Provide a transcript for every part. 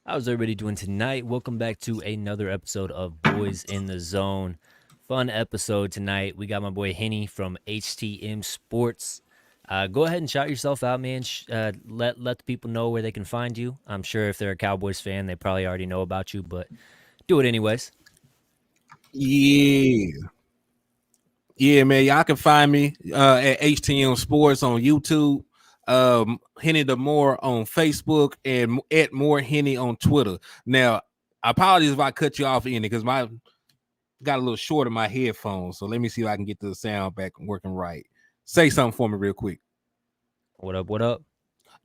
How's everybody doing tonight? Welcome back to another episode of Boys in the Zone. Fun episode tonight. We got my boy Henny from HTM Sports. Go ahead and shout yourself out, man. Let the people know where they can find you. I'm sure if they're a Cowboys fan, they probably already know about you, but do it anyways. Yeah. Yeah, man. Y'all can find me at HTM Sports on YouTube, Henny the More on Facebook, and at More Henny on Twitter. Now, apologies if I cut you off in it because my got a little short in my headphones. So let me see if I can get the sound back working right. Say something for me real quick. What up? What up?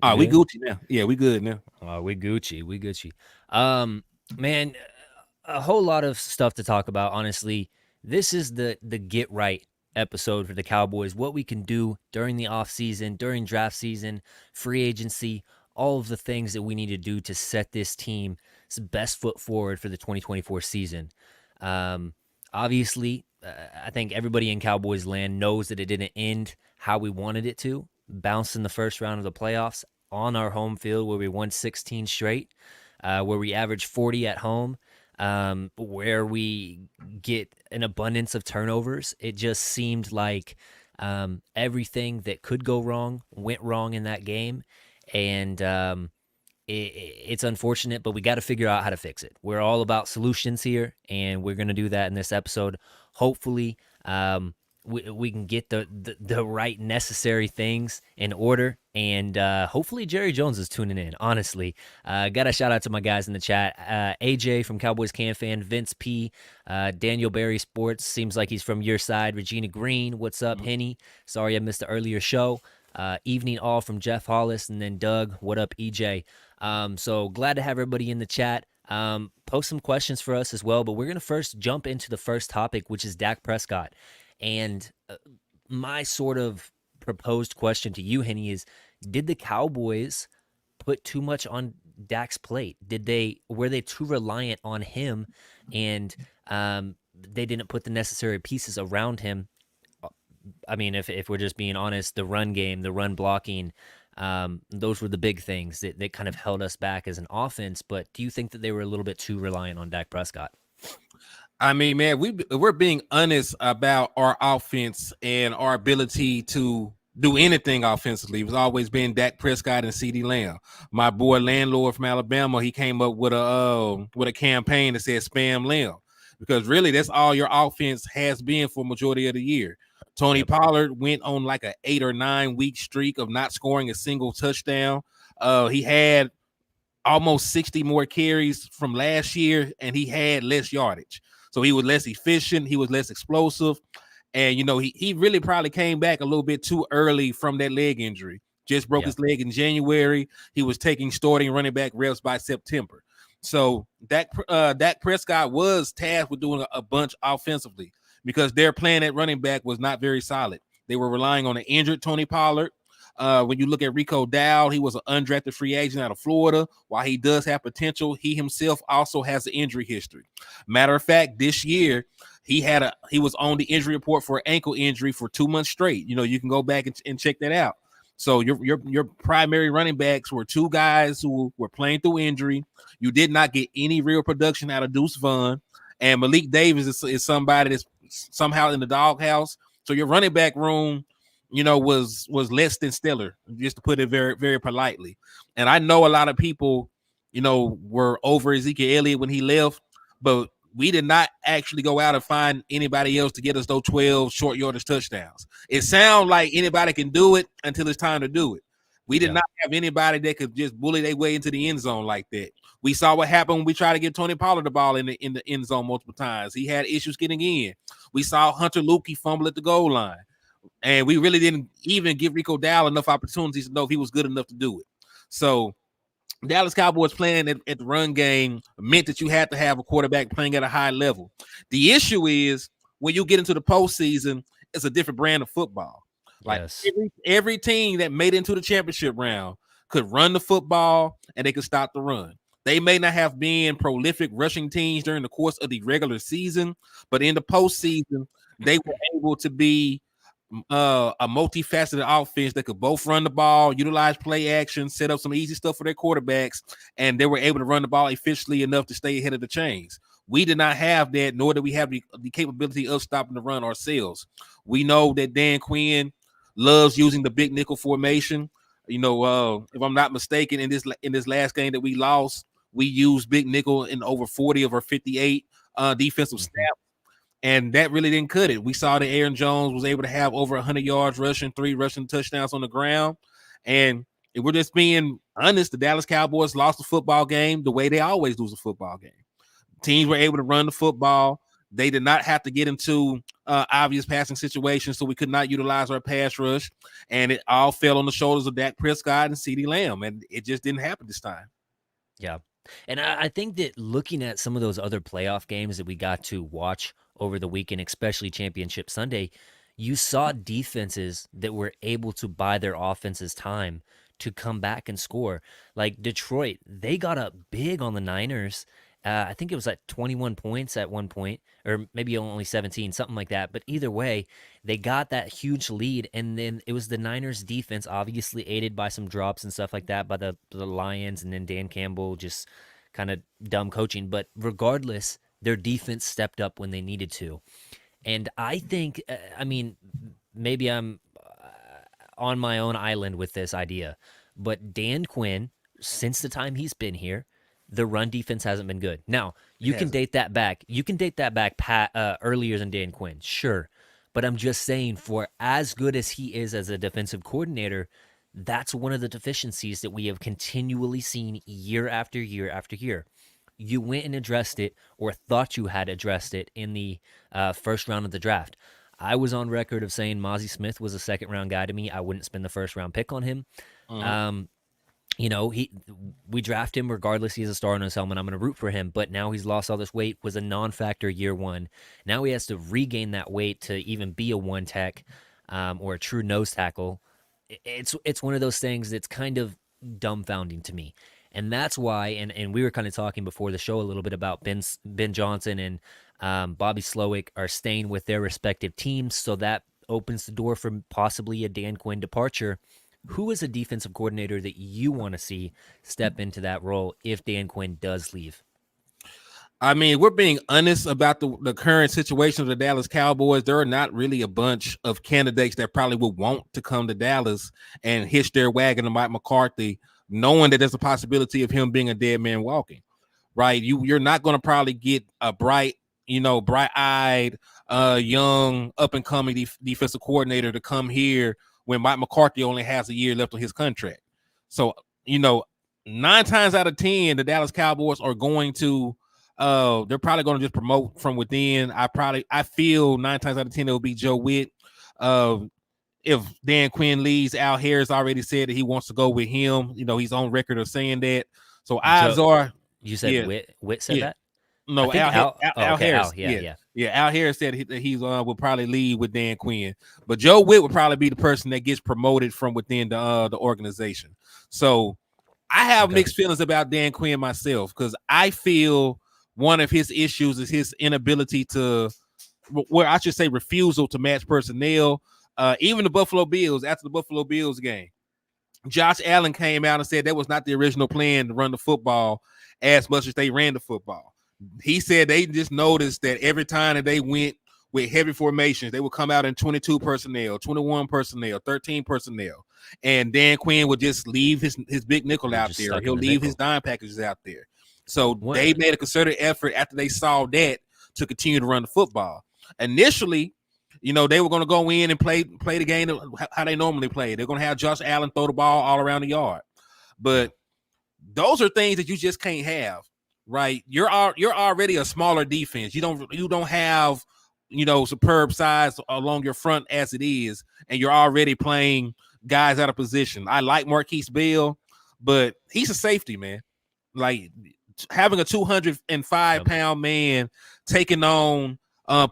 You Oh, we good? Gucci now. Yeah, we good now. We Gucci. We Gucci. Man, a whole lot of stuff to talk about. Honestly, this is the get right episode for the Cowboys. What we can do during the off season, during draft season, free agency, all of the things that we need to do to set this team's best foot forward for the 2024 season. Um, Obviously, I think everybody in Cowboys land knows that it didn't end how we wanted it to. Bounced in the first round of the playoffs on our home field where we won 16 straight, where we averaged 40 at home, where we get an abundance of turnovers. It just seemed like everything that could go wrong went wrong in that game. And it's unfortunate, but we got to figure out how to fix it. We're all about solutions here, and we're going to do that in this episode. Hopefully, we can get the right necessary things in order, and hopefully Jerry Jones is tuning in. Honestly, got a shout out to my guys in the chat: AJ from Cowboys Can Fan, Vince P, Daniel Barry Sports. Seems like he's from your side. Regina Green, what's up, Henny? Sorry I missed the earlier show. Evening all from Jeff Hollis, and then Doug, what up, EJ? So glad to have everybody in the chat. Post some questions for us as well, but we're going to first jump into the first topic, which is Dak Prescott. And my sort of proposed question to you, Henny, is did the Cowboys put too much on Dak's plate? Were they too reliant on him, and they didn't put the necessary pieces around him? I mean, if we're just being honest, the run game, the run blocking, those were the big things that kind of held us back as an offense. But do you think that they were a little bit too reliant on Dak Prescott? I mean, man, we're being honest about our offense and our ability to do anything offensively. It's always been Dak Prescott and CeeDee Lamb. My boy landlord from Alabama, he came up with a campaign that said spam Lamb, because really that's all your offense has been for majority of the year. Tony Pollard went on like an 8 or 9 week streak of not scoring a single touchdown. He had almost 60 more carries from last year, and he had less yardage. So he was less efficient. He was less explosive. And, you know, he really probably came back a little bit too early from that leg injury. Just broke his leg in January. He was taking starting running back reps by September. So Dak Prescott was tasked with doing a bunch offensively because their plan at running back was not very solid. They were relying on an injured Tony Pollard. When you look at Rico Dowd, he was an undrafted free agent out of Florida. While he does have potential, he himself also has an injury history. Matter of fact, this year he was on the injury report for an ankle injury for 2 months straight. You know, you can go back and check that out. So your primary running backs were two guys who were playing through injury. You did not get any real production out of Deuce Vaughn, and Malik Davis is somebody that's somehow in the doghouse. So your running back room, you know, was less than stellar, just to put it very, very politely. And I know a lot of people, you know, were over Ezekiel Elliott when he left, but we did not actually go out and find anybody else to get us those 12 short yardage touchdowns. It sounds like anybody can do it until it's time to do it. We did not have anybody that could just bully their way into the end zone like that. We saw what happened when we tried to get Tony Pollard the ball in the end zone multiple times. He had issues getting in. We saw Hunter Lukey fumble at the goal line. And we really didn't even give Rico Dowd enough opportunities to know if he was good enough to do it. So Dallas Cowboys playing at the run game meant that you had to have a quarterback playing at a high level. The issue is when you get into the postseason, it's a different brand of football. Like every team that made it into the championship round could run the football and they could stop the run. They may not have been prolific rushing teams during the course of the regular season, but in the postseason, they were able to be a multifaceted offense that could both run the ball, utilize play action, set up some easy stuff for their quarterbacks, and they were able to run the ball efficiently enough to stay ahead of the chains. We did not have that, nor do we have the capability of stopping the run ourselves. We know that Dan Quinn loves using the big nickel formation. If I'm not mistaken, in this last game that we lost, we used big nickel in over 40 of our 58 defensive snaps, and that really didn't cut it. We saw that Aaron Jones was able to have over 100 yards rushing, 3 rushing touchdowns on the ground. And if we're just being honest, the Dallas Cowboys lost the football game the way they always lose a football game. Teams were able to run the football. They did not have to get into obvious passing situations, so we could not utilize our pass rush. And it all fell on the shoulders of Dak Prescott and CeeDee Lamb, and it just didn't happen this time. Yeah. And I think that looking at some of those other playoff games that we got to watch over the weekend, especially Championship Sunday, you saw defenses that were able to buy their offenses time to come back and score. Like Detroit, they got up big on the Niners. I think it was like 21 points at one point, or maybe only 17, something like that. But either way, they got that huge lead, and then it was the Niners defense, obviously aided by some drops and stuff like that by the Lions, and then Dan Campbell just kind of dumb coaching. But regardless, their defense stepped up when they needed to. And I think, maybe I'm on my own island with this idea, but Dan Quinn, since the time he's been here, the run defense hasn't been good. Now, you can date that back. You can date that back earlier than Dan Quinn, sure. But I'm just saying, for as good as he is as a defensive coordinator, that's one of the deficiencies that we have continually seen year after year after year. You went and addressed it, or thought you had addressed it, in the first round of the draft. I was on record of saying Mozzie Smith was a second-round guy to me. I wouldn't spend the first-round pick on him. We draft him regardless. He's a star on his helmet. I'm going to root for him. But now he's lost all this weight, was a non-factor year one. Now he has to regain that weight to even be a one tech or a true nose tackle. It's one of those things that's kind of dumbfounding to me. And that's why, and we were kind of talking before the show a little bit about Ben Johnson and Bobby Slowick are staying with their respective teams, so that opens the door for possibly a Dan Quinn departure. Who is a defensive coordinator that you want to see step into that role if Dan Quinn does leave? I mean, we're being honest about the current situation of the Dallas Cowboys. There are not really a bunch of candidates that probably would want to come to Dallas and hitch their wagon to Mike McCarthy, knowing that there's a possibility of him being a dead man walking, right? You're not going to probably get a bright-eyed, young, up-and-coming defensive coordinator to come here when Mike McCarthy only has a year left on his contract. So, 9 times out of 10, the Dallas Cowboys are going to, they're probably going to just promote from within. I feel 9 times out of 10, it'll be Joe Witt. If Dan Quinn leaves, Al Harris already said that he wants to go with him. He's on record of saying that. So odds are. You said Witt said that? No, Al Harris. Yeah. Al Harris said he will probably leave with Dan Quinn, but Joe Witt would probably be the person that gets promoted from within the organization. So I have mixed feelings about Dan Quinn myself, because I feel one of his issues is his inability to, well, I should say refusal to match personnel. Even the Buffalo Bills, after the Buffalo Bills game, Josh Allen came out and said that was not the original plan to run the football as much as they ran the football. He said they just noticed that every time that they went with heavy formations, they would come out in 22 personnel, 21 personnel, 13 personnel. And Dan Quinn would just leave his big nickel out there. He'll leave his dime packages out there. So they made a concerted effort after they saw that to continue to run the football. Initially, they were going to go in and play the game how they normally play. They're going to have Josh Allen throw the ball all around the yard. But those are things that you just can't have. Right, you're already a smaller defense. You don't have superb size along your front as it is, and you're already playing guys out of position. I like Marquise Bell, but he's a safety, man. Like, having a 205-pound man taking on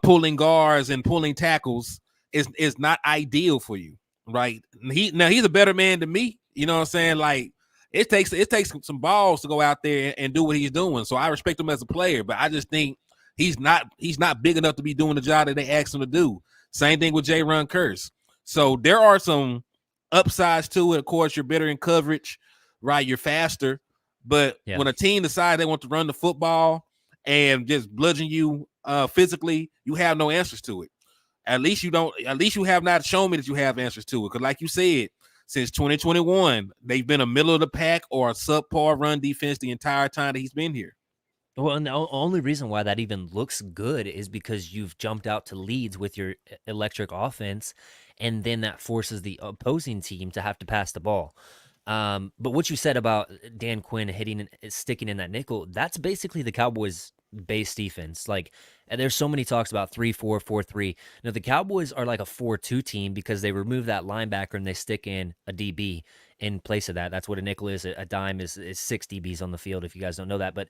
pulling guards and pulling tackles is not ideal for you, right? He's a better man than me. You know what I'm saying? Like, It takes some balls to go out there and do what he's doing. So I respect him as a player, but I just think he's not big enough to be doing the job that they asked him to do. Same thing with J. Ron Curse. So there are some upsides to it. Of course, you're better in coverage, right? You're faster. But Yeah. when a team decides they want to run the football and just bludgeon you physically, you have no answers to it. At least you don't. At least you have not shown me that you have answers to it. Because, like you said, since 2021, they've been a middle of the pack or a subpar run defense the entire time that he's been here. Well, and the only reason why that even looks good is because you've jumped out to leads with your electric offense, and then that forces the opposing team to have to pass the ball. But what you said about Dan Quinn sticking in that nickel, that's basically the Cowboys' base defense. Like, there's so many talks about 3-4, 4-3. Now, the Cowboys are like a 4-2 team because they remove that linebacker and they stick in a DB in place of that. That's what a nickel is. A dime is 6 DBs on the field, if you guys don't know that. But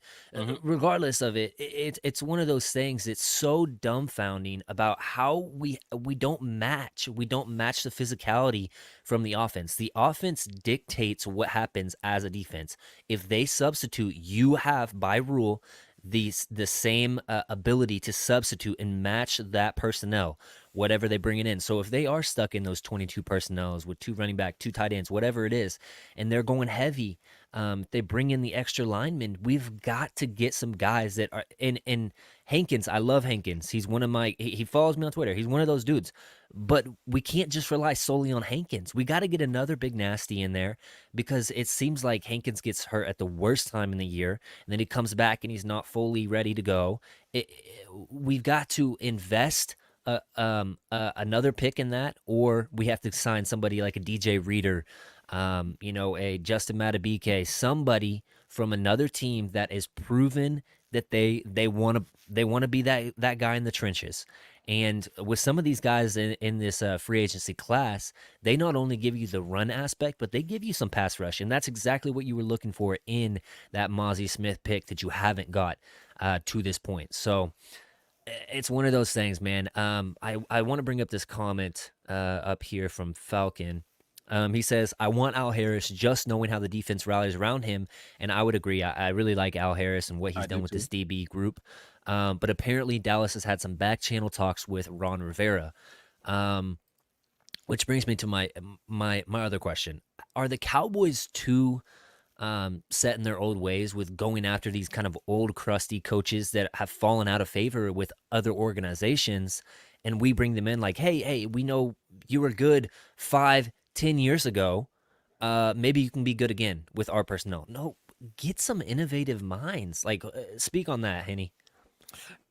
regardless of it, it's one of those things. It's so dumbfounding about how we don't match. We don't match the physicality from the offense. The offense dictates what happens as a defense. If they substitute, you have by rule the same ability to substitute and match that personnel, whatever they bring it in. So if they are stuck in those 22 personnels with 2 running back, 2 tight ends, whatever it is, and they're going heavy, they bring in the extra linemen. We've got to get some guys that are in Hankins. I love Hankins. He's one of my. He follows me on Twitter. He's one of those dudes. But we can't just rely solely on Hankins. We got to get another big nasty in there because it seems like Hankins gets hurt at the worst time in the year, and then he comes back and he's not fully ready to go. We've got to invest another pick in that, or we have to sign somebody like a DJ Reader, a Justin Matabike, somebody from another team that is proven that they want to be that guy in the trenches. And with some of these guys in this free agency class, they not only give you the run aspect, but they give you some pass rush, and that's exactly what you were looking for in that Mozzie Smith pick that you haven't got to this point. So it's one of those things, man. I want to bring up this comment up here from Falcon. He says, I want Al Harris just knowing how the defense rallies around him. And I would agree. I really like Al Harris and what he's done with this DB group. But apparently Dallas has had some back channel talks with Ron Rivera. Which brings me to my other question. Are the Cowboys too set in their old ways with going after these kind of old crusty coaches that have fallen out of favor with other organizations, and we bring them in like, hey, we know you were good 5-10 years ago. Maybe you can be good again with our personnel. No, get some innovative minds. Like, speak on that, Henny.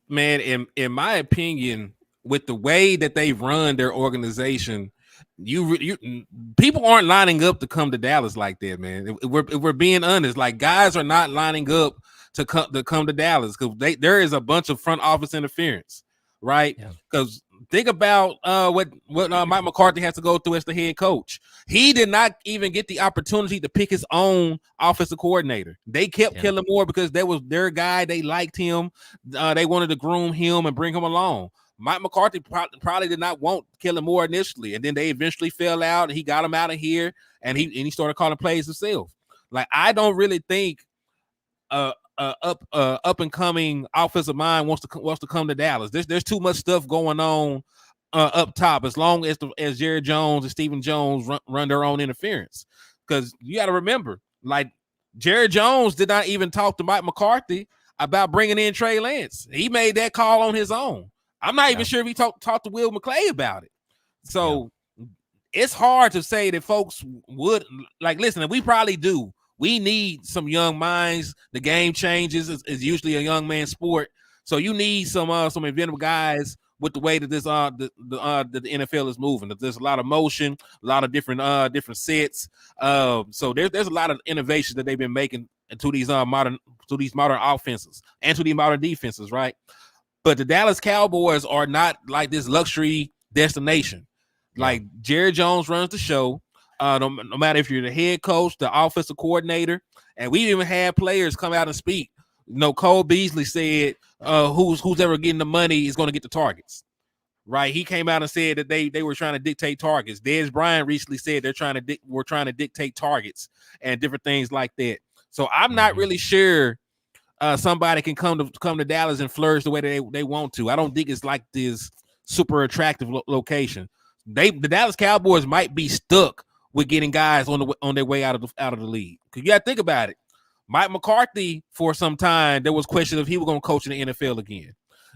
Man, in my opinion, with the way that they run their organization, you people aren't lining up to come to Dallas like that, man. If we're being honest, like guys are not lining up to come to Dallas because there is a bunch of front office interference, right? Because think about what Mike McCarthy has to go through as the head coach. He did not even get the opportunity to pick his own offensive coordinator. They kept Kellen Moore because that was their guy. They liked him. They wanted to groom him and bring him along. Mike McCarthy probably did not want Kellen Moore initially, and then they eventually fell out, and he got him out of here, and he started calling plays himself. Like, I don't really think up and coming offensive mind wants to come to Dallas. There's too much stuff going on up top. As long as Jerry Jones and Stephen Jones run their own interference, because you got to remember, like Jerry Jones did not even talk to Mike McCarthy about bringing in Trey Lance. He made that call on his own. I'm not even sure if he talked to Will McClay about it. So it's hard to say that folks would like listen. And we probably do. We need some young minds. The game changes. It's usually a young man's sport. So you need some inventive guys with the way that this the NFL is moving. There's a lot of motion, a lot of different sets. So there's a lot of innovations that they've been making to these modern offenses and to these modern defenses, right? But the Dallas Cowboys are not like this luxury destination. Like Jerry Jones runs the show. No matter if you're the head coach, the offensive coordinator, and we even had players come out and speak. Cole Beasley said, "Who's ever getting the money is going to get the targets." Right? He came out and said that they were trying to dictate targets. Dez Bryant recently said we're trying to dictate targets and different things like that. So I'm not really sure somebody can come to Dallas and flourish the way that they want to. I don't think it's like this super attractive location. the Dallas Cowboys might be stuck with getting guys on their way out of the league. Because you got to think about it. Mike McCarthy, for some time, there was question if he was going to coach in the NFL again.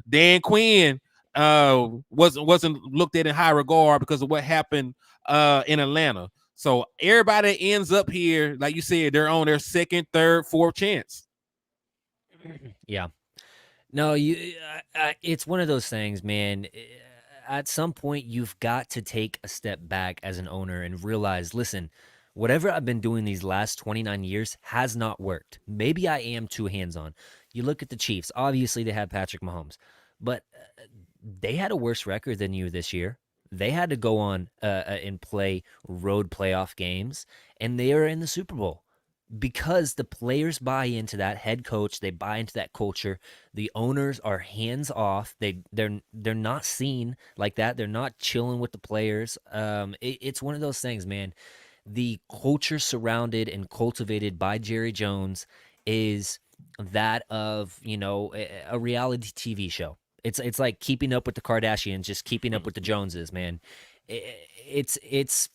Dan Quinn wasn't looked at in high regard because of what happened in Atlanta. So everybody that ends up here, like you said, they're on their second, third, fourth chance. Yeah. No, it's one of those things, man. At some point, you've got to take a step back as an owner and realize, listen, whatever I've been doing these last 29 years has not worked. Maybe I am too hands-on. You look at the Chiefs. Obviously, they had Patrick Mahomes, but they had a worse record than you this year. They had to go on and play road playoff games, and they are in the Super Bowl because the players buy into that head coach, they buy into that culture. The owners are hands off. They're not seen like that. They're not chilling with the players. It's one of those things, man. The culture surrounded and cultivated by Jerry Jones is that of, a reality TV show. It's like keeping up with the Kardashians, just keeping up with the Joneses, man. It's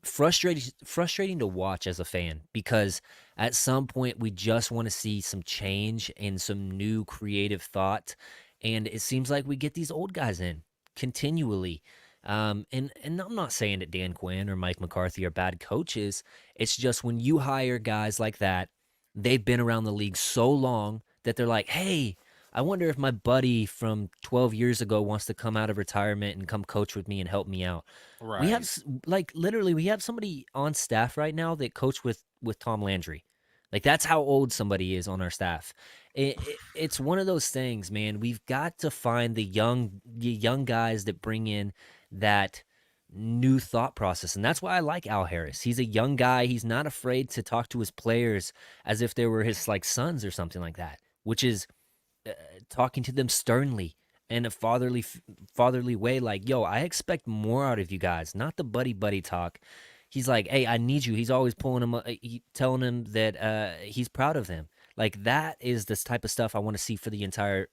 frustrating to watch as a fan because at some point we just want to see some change and some new creative thought, and it seems like we get these old guys in continually. And I'm not saying that Dan Quinn or Mike McCarthy are bad coaches. It's just when you hire guys like that, they've been around the league so long that they're like, hey, I wonder if my buddy from 12 years ago wants to come out of retirement and come coach with me and help me out. We have Right. like literally we have somebody on staff right now that coached with Tom Landry. Like that's how old somebody is on our staff. It's one of those things, man. We've got to find the young guys that bring in that new thought process, and that's why I like Al Harris. He's a young guy. He's not afraid to talk to his players as if they were his like sons or something like that, which is talking to them sternly in a fatherly way, like, yo, I expect more out of you guys, not the buddy buddy talk. He's like, hey, I need you. He's always pulling him, telling him that he's proud of him. Like that is this type of stuff I want to see for the entire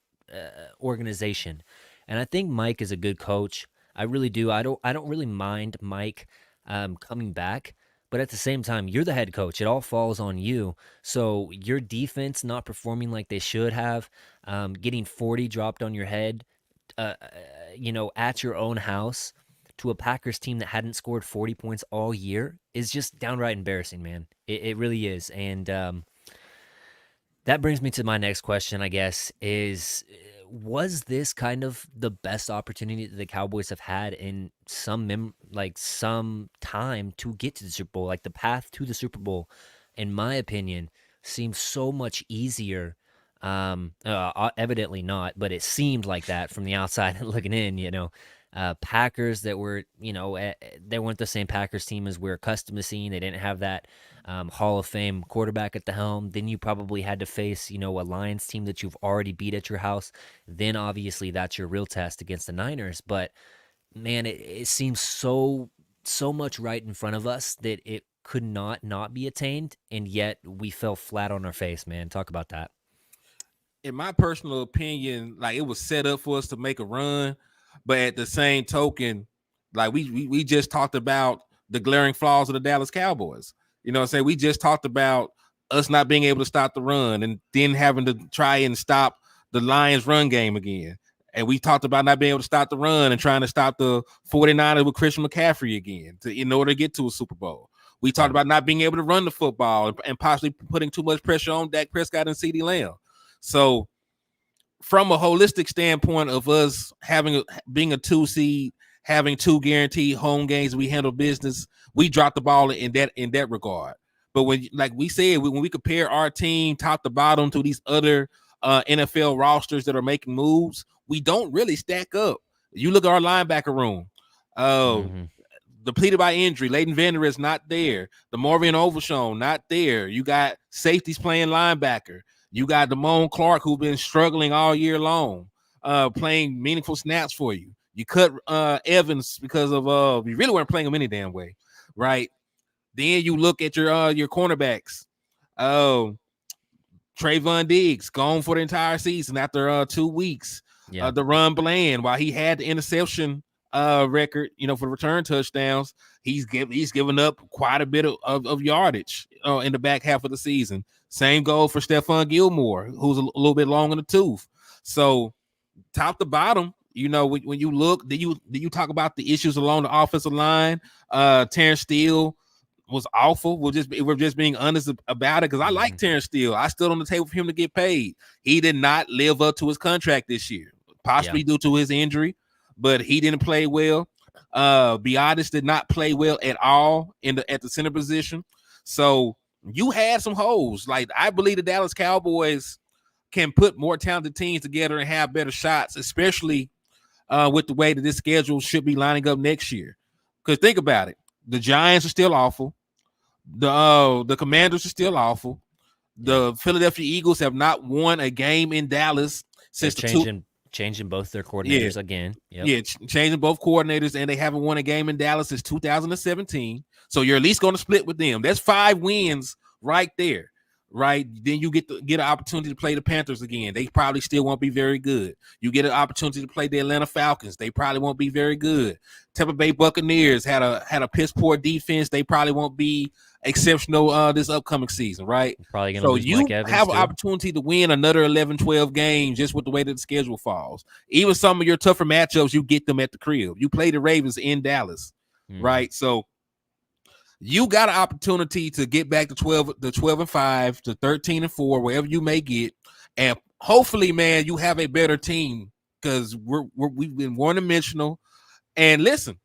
organization. And I think Mike is a good coach. I really do. I don't really mind Mike coming back. But at the same time, you're the head coach. It all falls on you. So your defense not performing like they should have, getting 40 dropped on your head, at your own house to a Packers team that hadn't scored 40 points all year is just downright embarrassing, man. It really is. And that brings me to my next question, I guess, is was this kind of the best opportunity that the Cowboys have had in some time to get to the Super Bowl? Like the path to the Super Bowl, in my opinion, seems so much easier. Evidently not, but it seemed like that from the outside looking in. Packers that were, they weren't the same Packers team as we're accustomed to seeing. They didn't have that Hall of Fame quarterback at the helm. Then you probably had to face, a Lions team that you've already beat at your house. Then obviously that's your real test against the Niners. But man, it seems so much right in front of us that it could not be attained, and yet we fell flat on our face, man. Talk about that. In my personal opinion, like it was set up for us to make a run, but at the same token, like we just talked about the glaring flaws of the Dallas Cowboys. You know what I'm saying? We just talked about us not being able to stop the run and then having to try and stop the Lions run game again. And we talked about not being able to stop the run and trying to stop the 49ers with Christian McCaffrey again in order to get to a Super Bowl. We talked Yeah. about not being able to run the football and possibly putting too much pressure on Dak Prescott and CeeDee Lamb. So from a holistic standpoint of us being a 2 seed, having 2 guaranteed home games, we handle business. We dropped the ball in that regard. But when, like we said, when we compare our team top to bottom to these other NFL rosters that are making moves, we don't really stack up. You look at our linebacker room. Mm-hmm. Depleted by injury. Leighton Vander is not there. The Marvin Overshown, not there. You got safeties playing linebacker. You got Damone Clark, who's been struggling all year long, playing meaningful snaps for you. You cut Evans because of you really weren't playing him any damn way, right? Then you look at your cornerbacks. Trayvon Diggs gone for the entire season after 2 weeks. Yeah. The run Bland, while he had the interception record, for the return touchdowns. He's given up quite a bit of yardage in the back half of the season. Same goal for Stephon Gilmore, who's a little bit long in the tooth. So top to bottom, when you look, do you talk about the issues along the offensive line? Terrence Steele was awful. We're just being honest about it, because I like Terrence Steele. I stood on the table for him to get paid. He did not live up to his contract this year, Yeah. possibly due to his injury, but he didn't play well. Biotis did not play well at all at the center position. So you had some holes. Like, I believe the Dallas Cowboys can put more talented teams together and have better shots, especially with the way that this schedule should be lining up next year. Because think about it, the Giants are still awful. The Commanders are still awful. Yeah. The Philadelphia Eagles have not won a game in Dallas They're since the two. changing both their Yeah, coordinators again. Yep. yeah, changing both coordinators, and they haven't won a game in Dallas since 2017. So you're at least going to split with them. That's 5 wins right there, right? Then you get an opportunity to play the Panthers again. They probably still won't be very good. You get an opportunity to play the Atlanta Falcons. They probably won't be very good. Tampa Bay Buccaneers had a piss poor defense. They probably won't be exceptional this upcoming season, right? Probably going to So lose Mike you Evans have an too. opportunity to win another 11, 12 games just with the way that the schedule falls. Even some of your tougher matchups, you get them at the crib. You play the Ravens in Dallas, right? So you got an opportunity to get back to 12-5, to 13-4, wherever you may get. And hopefully, man, you have a better team, because we've been one-dimensional. And listen,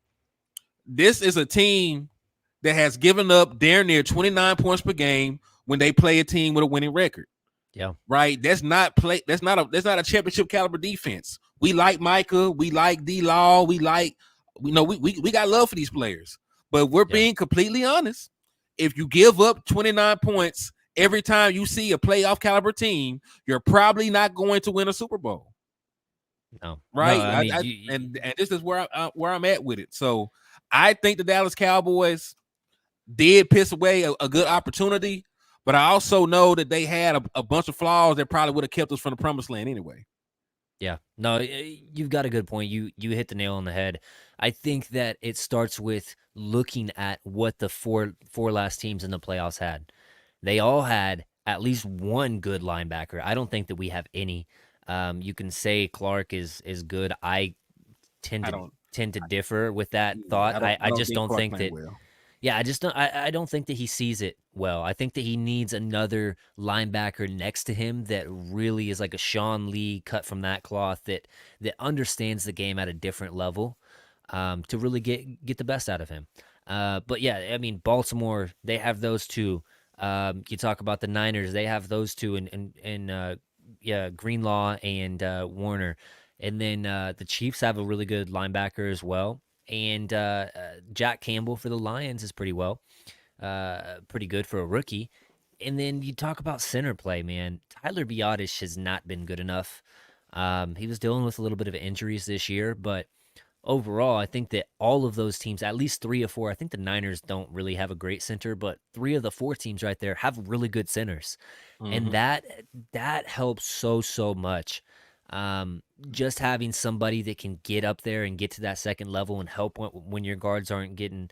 this is a team that has given up damn near 29 points per game when they play a team with a winning record. Yeah. Right. That's not a championship caliber defense. We like Micah. We like D Law. We got love for these players. But we're being completely honest. If you give up 29 points every time you see a playoff caliber team, you're probably not going to win a Super Bowl. No. No, Right. I mean, And this is where I'm at with it. So I think the Dallas Cowboys did piss away a good opportunity, but I also know that they had a bunch of flaws that probably would have kept us from the promised land anyway. yeah. No, you've got a good point. You hit the nail on the head. I think that it starts with looking at what the four last teams in the playoffs had. They all had at least one good linebacker. I don't think that we have any. You can say Clark is good. I tend I to don't. tend to differ with that I thought. don't. I I don't just think don't Clark think playing that. well. Yeah, I just don't. I don't think that he sees it well. I think that he needs another linebacker next to him that really is like a Sean Lee cut from that cloth, that understands the game at a different level, to really get the best out of him. But yeah, I mean, Baltimore, they have those two. You talk about the Niners, they have those two, and yeah, Greenlaw and Warner, and then the Chiefs have a really good linebacker as well. And Jack Campbell for the Lions is pretty good for a rookie. And then you talk about center play, man. Tyler Biotish has not been good enough. He was dealing with a little bit of injuries this year, but overall, I think that all of those teams, at least 3 or 4, I think the Niners don't really have a great center, but 3 of the 4 teams right there have really good centers, and Mm-hmm. that helps so much. Just having somebody that can get up there and get to that second level and help when your guards aren't getting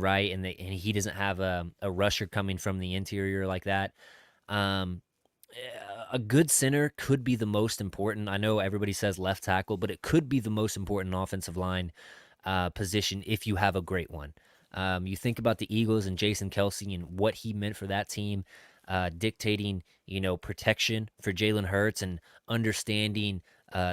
right, and he doesn't have a rusher coming from the interior like that. Um, a good center could be the most important. I know everybody says left tackle, but it could be the most important offensive line position if you have a great one. You think about the Eagles and Jason Kelsey and what he meant for that team, dictating, protection for Jalen Hurts and understanding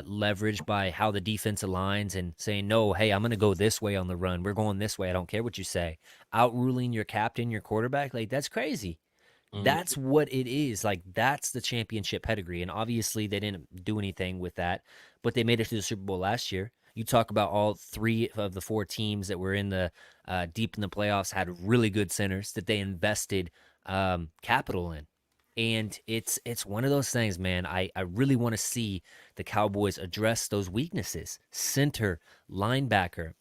leverage by how the defense aligns and saying, no, hey, I'm going to go this way on the run. We're going this way. I don't care what you say. Outruling your captain, your quarterback, like that's crazy. Mm-hmm. That's what it is. Like that's the championship pedigree. And obviously they didn't do anything with that, but they made it to the Super Bowl last year. You talk about all 3 of the 4 teams that were in the deep in the playoffs had really good centers that they invested capital in. And it's one of those things, man. I really want to see the Cowboys address those weaknesses. Center, linebacker,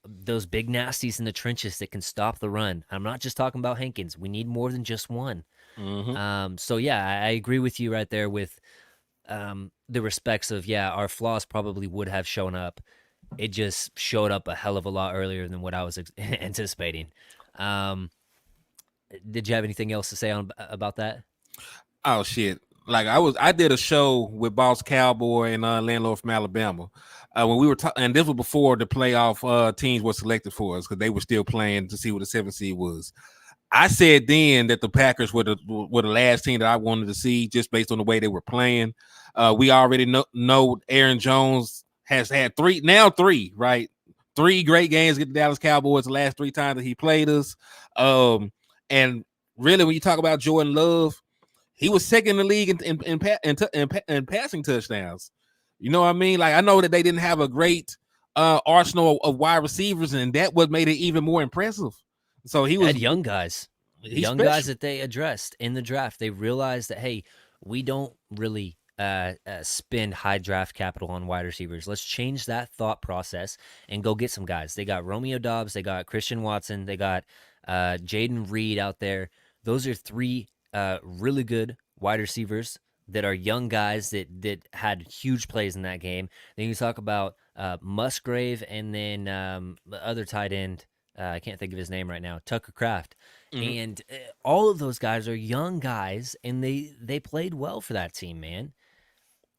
those big nasties in the trenches that can stop the run. I'm not just talking about Hankins. We need more than just one. Mm-hmm. So yeah, I agree with you right there with the respects of, yeah, our flaws probably would have shown up it just showed up a hell of a lot earlier than what I was anticipating. Um, did you have anything else to say on about that? Oh shit! Like I did a show with Boss Cowboy and Landlord from Alabama. When we were talking, and this was before the playoff teams were selected for us because they were still playing to see what the 7th seed was. I said then that the Packers were the last team that I wanted to see just based on the way they were playing. We already know Aaron Jones has had three, right? 3 great games against the Dallas Cowboys the last 3 times that he played us. And really, when you talk about Jordan Love, he was second in the league in passing touchdowns. You know what I mean? Like I know that they didn't have a great arsenal of wide receivers, and that what made it even more impressive. So They had he's young guys special. that they addressed in the draft. They realized that hey, we don't really spend high draft capital on wide receivers. Let's change that thought process and go get some guys. They got Romeo Dobbs, they got Christian Watson, they got Jaden Reed out there. Those are 3 really good wide receivers that are young guys that had huge plays in that game. Then you talk about Musgrave and then the other tight end. I can't think of his name right now. Tucker Craft, Mm-hmm. and all of those guys are young guys, and they played well for that team, man.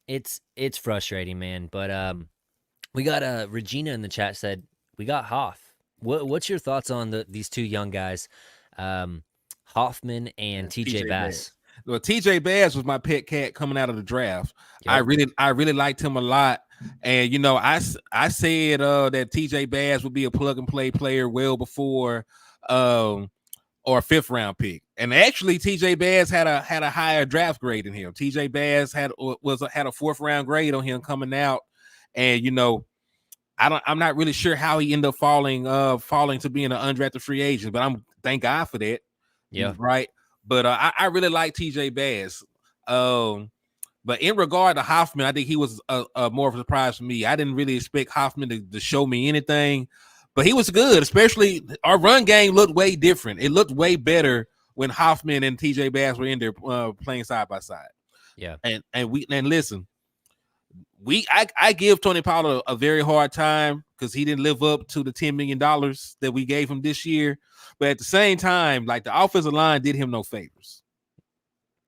It's frustrating, man. But we got Regina in the chat said we got Hoff. What's your thoughts on these 2 young guys, um, Hoffman and T.J. TJ Bass? Bass. Well, TJ Bass was my pet cat coming out of the draft. I Yep. really liked him a lot. And I said that TJ Bass would be a plug and play player well before um or a 5th round pick. And actually TJ Bass had a higher draft grade than him. TJ Bass had a 4th round grade on him coming out. And I'm not really sure how he ended up falling to being an undrafted free agent, but I'm thank God for that. Yeah. Right. But I really like TJ Bass. Um, but in regard to Hoffman, I think he was a more of a surprise for me. I didn't really expect Hoffman to show me anything, but he was good. Especially our run game looked way different. It looked way better when Hoffman and TJ Bass were in there playing side by side. Yeah. And listen, I give Tony Pollard a very hard time because he didn't live up to the $10 million that we gave him this year. But at the same time, like the offensive line did him no favors.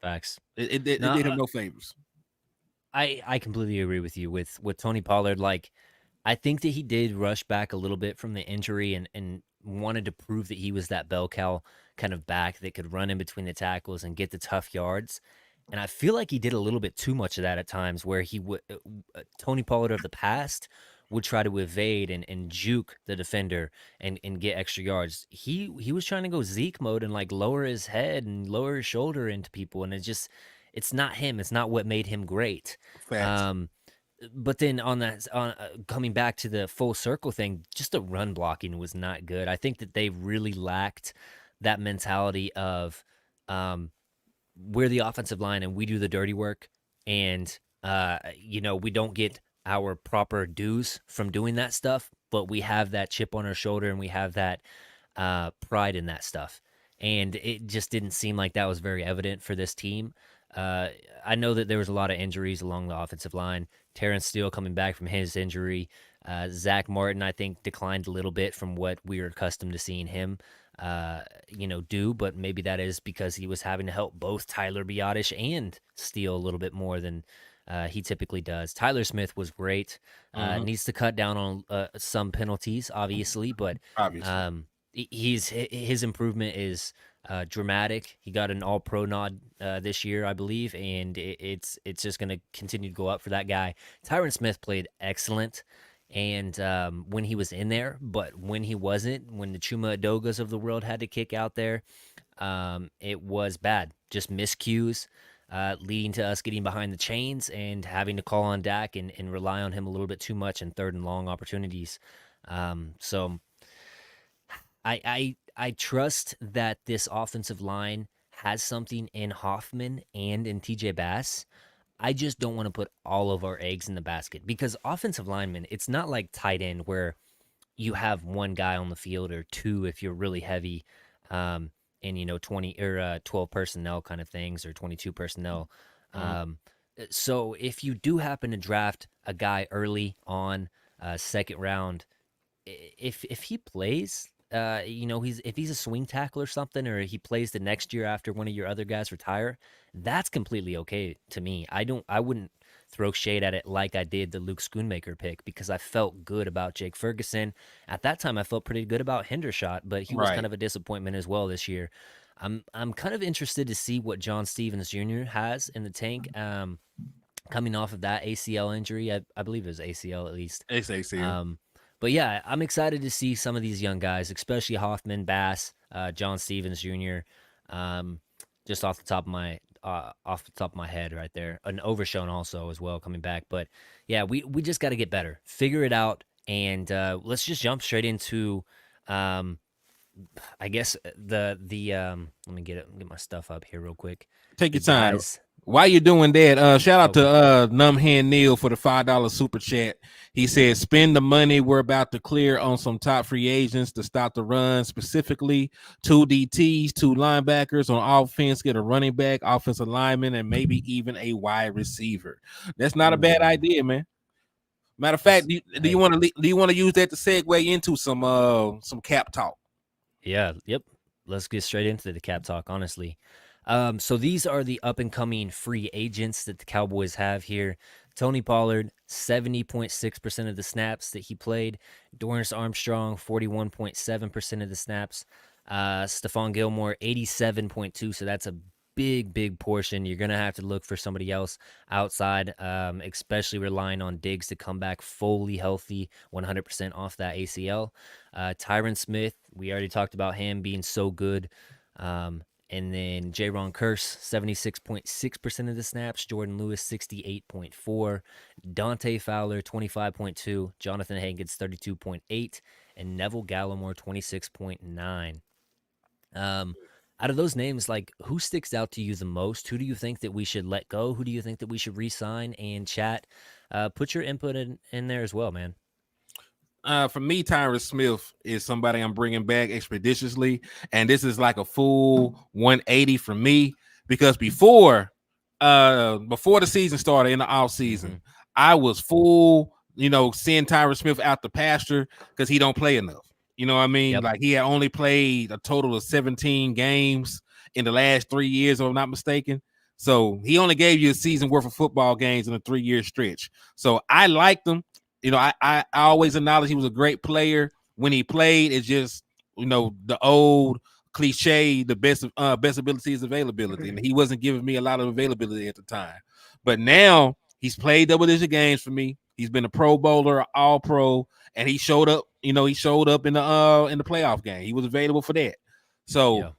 Facts. It No, did him no favors. I completely agree with you with Tony Pollard. Like, I think that he did rush back a little bit from the injury and wanted to prove that he was that bell cow kind of back that could run in between the tackles and get the tough yards. And I feel like he did a little bit too much of that at times, where he would Tony Pollard of the past would try to evade and juke the defender and get extra yards. He was trying to go Zeke mode and like lower his head and lower his shoulder into people, and it's not him. It's not what made him great. Facts. Um, but then on coming back to the full circle thing, just the run blocking was not good. I think that they really lacked that mentality of um, we're the offensive line and we do the dirty work, and we don't get our proper dues from doing that stuff, but we have that chip on our shoulder and we have that pride in that stuff. And it just didn't seem like that was very evident for this team. Uh, I know that there was a lot of injuries along the offensive line. Terrence Steele coming back from his injury. Zach Martin, I think, declined a little bit from what we were accustomed to seeing him, do. But maybe that is because he was having to help both Tyler Biotish and Steele a little bit more than he typically does. Tyler Smith was great. Mm-hmm. Needs to cut down on some penalties, obviously, but Obviously. his improvement is dramatic. He got an All Pro nod this year, I believe, and it's just going to continue to go up for that guy. Tyron Smith played excellent, and when he was in there, but when he wasn't, when the Chuma Adogas of the world had to kick out there, it was bad. Just miscues. Leading to us getting behind the chains and having to call on Dak and rely on him a little bit too much in 3rd and long opportunities. So I trust that this offensive line has something in Hoffman and in TJ Bass. I just don't want to put all of our eggs in the basket because offensive linemen, it's not like tight end where you have one guy on the field or 2 if you're really heavy, um, in 20 or 12 personnel kind of things or 22 personnel. Mm-hmm. So if you do happen to draft a guy early on, second round. If he plays, if he's a swing tackle or something, or he plays the next year after one of your other guys retire, that's completely okay to me. I wouldn't throw shade at it like I did the Luke Schoonmaker pick because I felt good about Jake Ferguson. At that time, I felt pretty good about Hendershot, but he was kind Right. of a disappointment as well this year. I'm kind of interested to see what John Stevens Jr. has in the tank. Coming off of that ACL injury, I believe it was ACL at least. XACL. Um, but yeah, I'm excited to see some of these young guys, especially Hoffman, Bass, John Stevens Jr. Um, just off the top of my head right there, and Overshown also as well coming back. But yeah, we just got to get better, figure it out, and let's just jump straight into, um, I guess let me get my stuff up here real quick. Take The your time. guys. While you're doing that, shout out to Okay. Numbhand Neil for the $5 super chat. He said, spend the money we're about to clear on some top free agents to stop the run, specifically 2 DTs, 2 linebackers on offense, get a running back, offensive lineman, and maybe even a wide receiver. That's not a bad Ooh, idea, man. Matter of fact, that's do you hey. want to use that to segue into some cap talk? Yeah, yep. Let's get straight into the cap talk, honestly. So these are the up and coming free agents that the Cowboys have here. Tony Pollard, 70.6% of the snaps that he played. Dorrance Armstrong, 41.7% of the snaps. Stephon Gilmore, 87.2. So that's a big portion. You're gonna have to look for somebody else outside, especially relying on Diggs to come back fully healthy, 100% off that ACL. Tyron Smith, we already talked about him being so good. And then Jaron Curse, 76.6% of the snaps. Jordan Lewis, 68.4. Dante Fowler, 25.2. Jonathan Hankins, 32.8. And Neville Gallimore, 26.9. Um, Out of those names, like who sticks out to you the most? Who do you think that we should let go? Who do you think that we should re-sign and chat? Put your input in there as well, man. For me, Tyron Smith is somebody I'm bringing back expeditiously, and this is like a full 180 for me because before the season started in the off Mm-hmm. season, I was full, send Tyron Smith out the pasture because he don't play enough. You know what I mean? Yep. Like he had only played a total of 17 games in the last 3 years, if I'm not mistaken. So he only gave you a season worth of football games in a 3-year stretch. So I liked him. I always acknowledge he was a great player when he played. It's just, the old cliche, the best ability is availability. And he wasn't giving me a lot of availability at the time. But now he's played double-digit games for me. He's been a Pro Bowler, All Pro, and he showed up. He showed up in the playoff game. He was available for that. So, Yeah.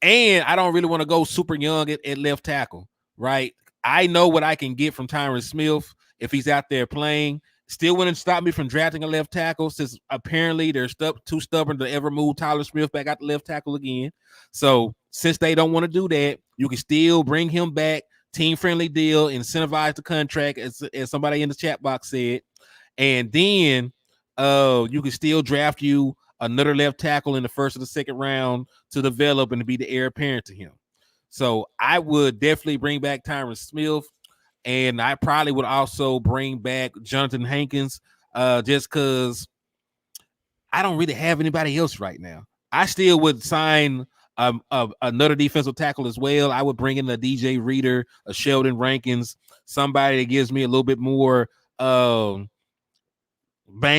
and I don't really want to go super young at left tackle, right? I know what I can get from Tyron Smith if he's out there playing. Still wouldn't stop me from drafting a left tackle since apparently they're too stubborn to ever move Tyler Smith back out the left tackle again. So since they don't want to do that, you can still bring him back, team friendly deal, incentivize the contract, as somebody in the chat box said, and then you can still draft you another left tackle in the first or the second round to develop and to be the heir apparent to him. So I would definitely bring back Tyron Smith. And I probably would also bring back Jonathan Hankins, just because I don't really have anybody else right now. I still would sign another defensive tackle as well. I would bring in a DJ Reader, a Sheldon Rankins, somebody that gives me a little bit more bang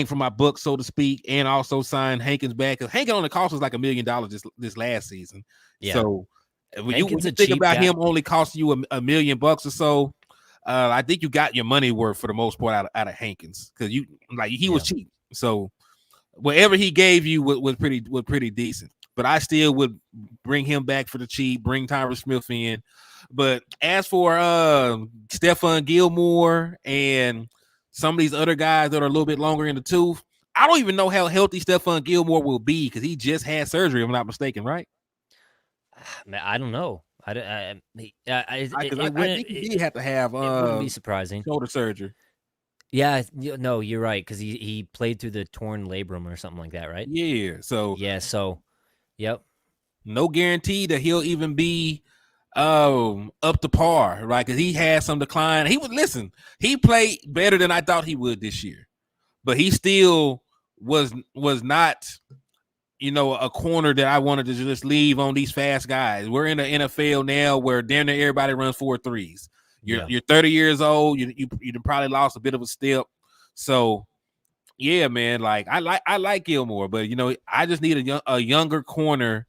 for my buck, so to speak, and also sign Hankins back because Hankins only cost us like $1 million this last season. Yeah. So when Hankins you a think cheap about guy. him only costing you $1 million or so, I think you got your money worth for the most part out of Hankins because he was Yeah. cheap. So whatever he gave you was pretty decent. But I still would bring him back for the cheap, bring Tyron Smith in. But as for Stephon Gilmore and some of these other guys that are a little bit longer in the tooth, I don't even know how healthy Stephon Gilmore will be because he just had surgery, if I'm not mistaken, right? Man, I don't know. I think he did have to have It wouldn't be surprising. shoulder surgery. Yeah, no, you're right because he played through the torn labrum or something like that, right? Yeah. So Yeah. So, yep. no guarantee that he'll even be up to par, right? Because he had some decline. He played better than I thought he would this year. but he still was not, a corner that I wanted to just leave on these fast guys. We're in the NFL now where damn near everybody runs 4.3s. Yeah. You're 30 years old. You probably lost a bit of a step. So yeah, man. Like I like Gilmore, but I just need a younger corner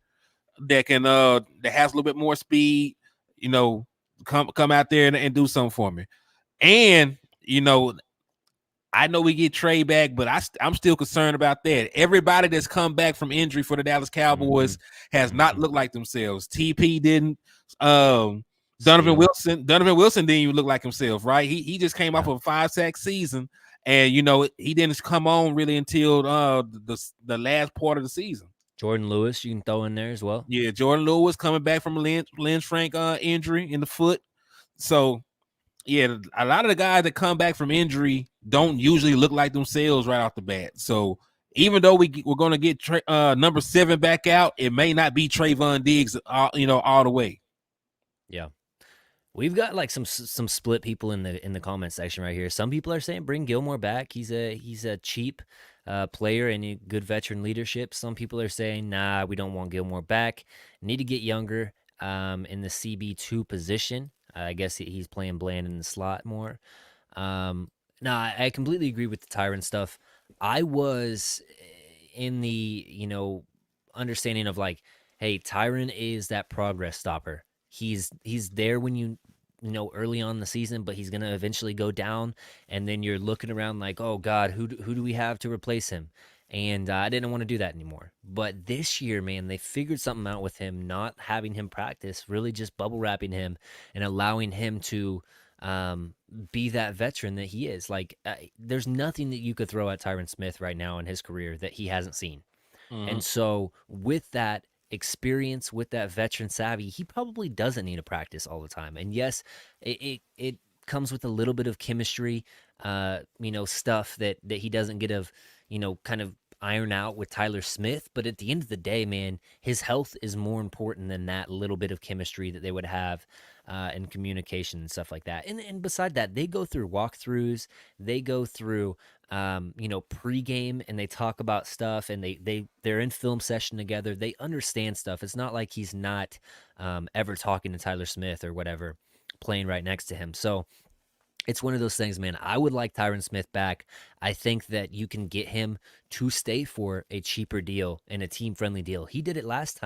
that can that has a little bit more speed. You know, come out there and do something for me. And I know we get Trey back, but I'm still concerned about that. Everybody that's come back from injury for the Dallas Mm-hmm. Cowboys has not Mm-hmm. looked like themselves. TP didn't. Um, Donovan Steele. Wilson. Donovan Wilson didn't even look like himself, right? He just came off Yeah. of a 5-sack season, and he didn't come on really until the last part of the season. Jordan Lewis, you can throw in there as well. Yeah, Jordan Lewis coming back from a Lynn Frank injury in the foot. So yeah, a lot of the guys that come back from injury don't usually look like themselves right off the bat. So even though we're going to get number 7 back out, it may not be Trayvon Diggs, all the way. Yeah. We've got like some split people in the comment section right here. Some people are saying bring Gilmore back. He's a cheap player and a good veteran leadership. Some people are saying nah, we don't want Gilmore back. Need to get younger in the CB2 position. I guess he's playing Bland in the slot more. No, I completely agree with the Tyrant stuff. I was in the understanding of like, hey, Tyron is that progress stopper. He's there when early on in the season, but he's gonna eventually go down, and then you're looking around like, oh God, who do we have to replace him? And I didn't want to do that anymore. But this year, man, they figured something out with him, not having him practice, really just bubble wrapping him and allowing him to be that veteran that he is. Like, there's nothing that you could throw at Tyron Smith right now in his career that he hasn't seen. Mm-hmm. And so, with that experience, with that veteran savvy, he probably doesn't need to practice all the time. And yes, it comes with a little bit of chemistry, stuff that he doesn't get of, kind of iron out with Tyler Smith. But at the end of the day, man, his health is more important than that little bit of chemistry that they would have and communication and stuff like that. And beside that, they go through walkthroughs, they go through pregame, and they talk about stuff, and they're in film session together. They understand stuff. It's not like he's not ever talking to Tyler Smith or whatever, playing right next to him. So it's one of those things, man. I would like Tyron Smith back. I think that you can get him to stay for a cheaper deal and a team-friendly deal. He did it last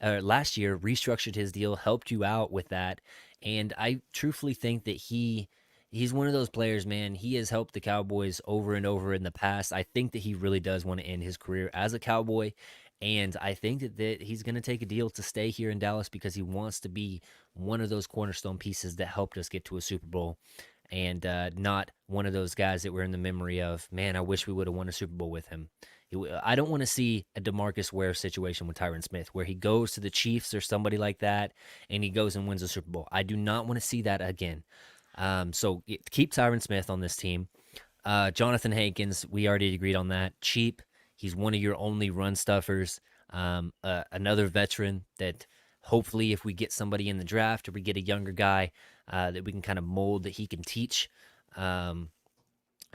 last year, restructured his deal, helped you out with that, and I truthfully think that he's one of those players, man. He has helped the Cowboys over and over in the past. I think that he really does want to end his career as a Cowboy, and I think that he's going to take a deal to stay here in Dallas because he wants to be one of those cornerstone pieces that helped us get to a Super Bowl, and not one of those guys that we're in the memory of. Man, I wish we would have won a Super Bowl with him. I don't want to see a DeMarcus Ware situation with Tyron Smith where he goes to the Chiefs or somebody like that and he goes and wins a Super Bowl. I do not want to see that again. So keep Tyron Smith on this team. Jonathan Hankins, we already agreed on that. Cheap. He's one of your only run stuffers. Another veteran that hopefully, if we get somebody in the draft or we get a younger guy that we can kind of mold that he can teach.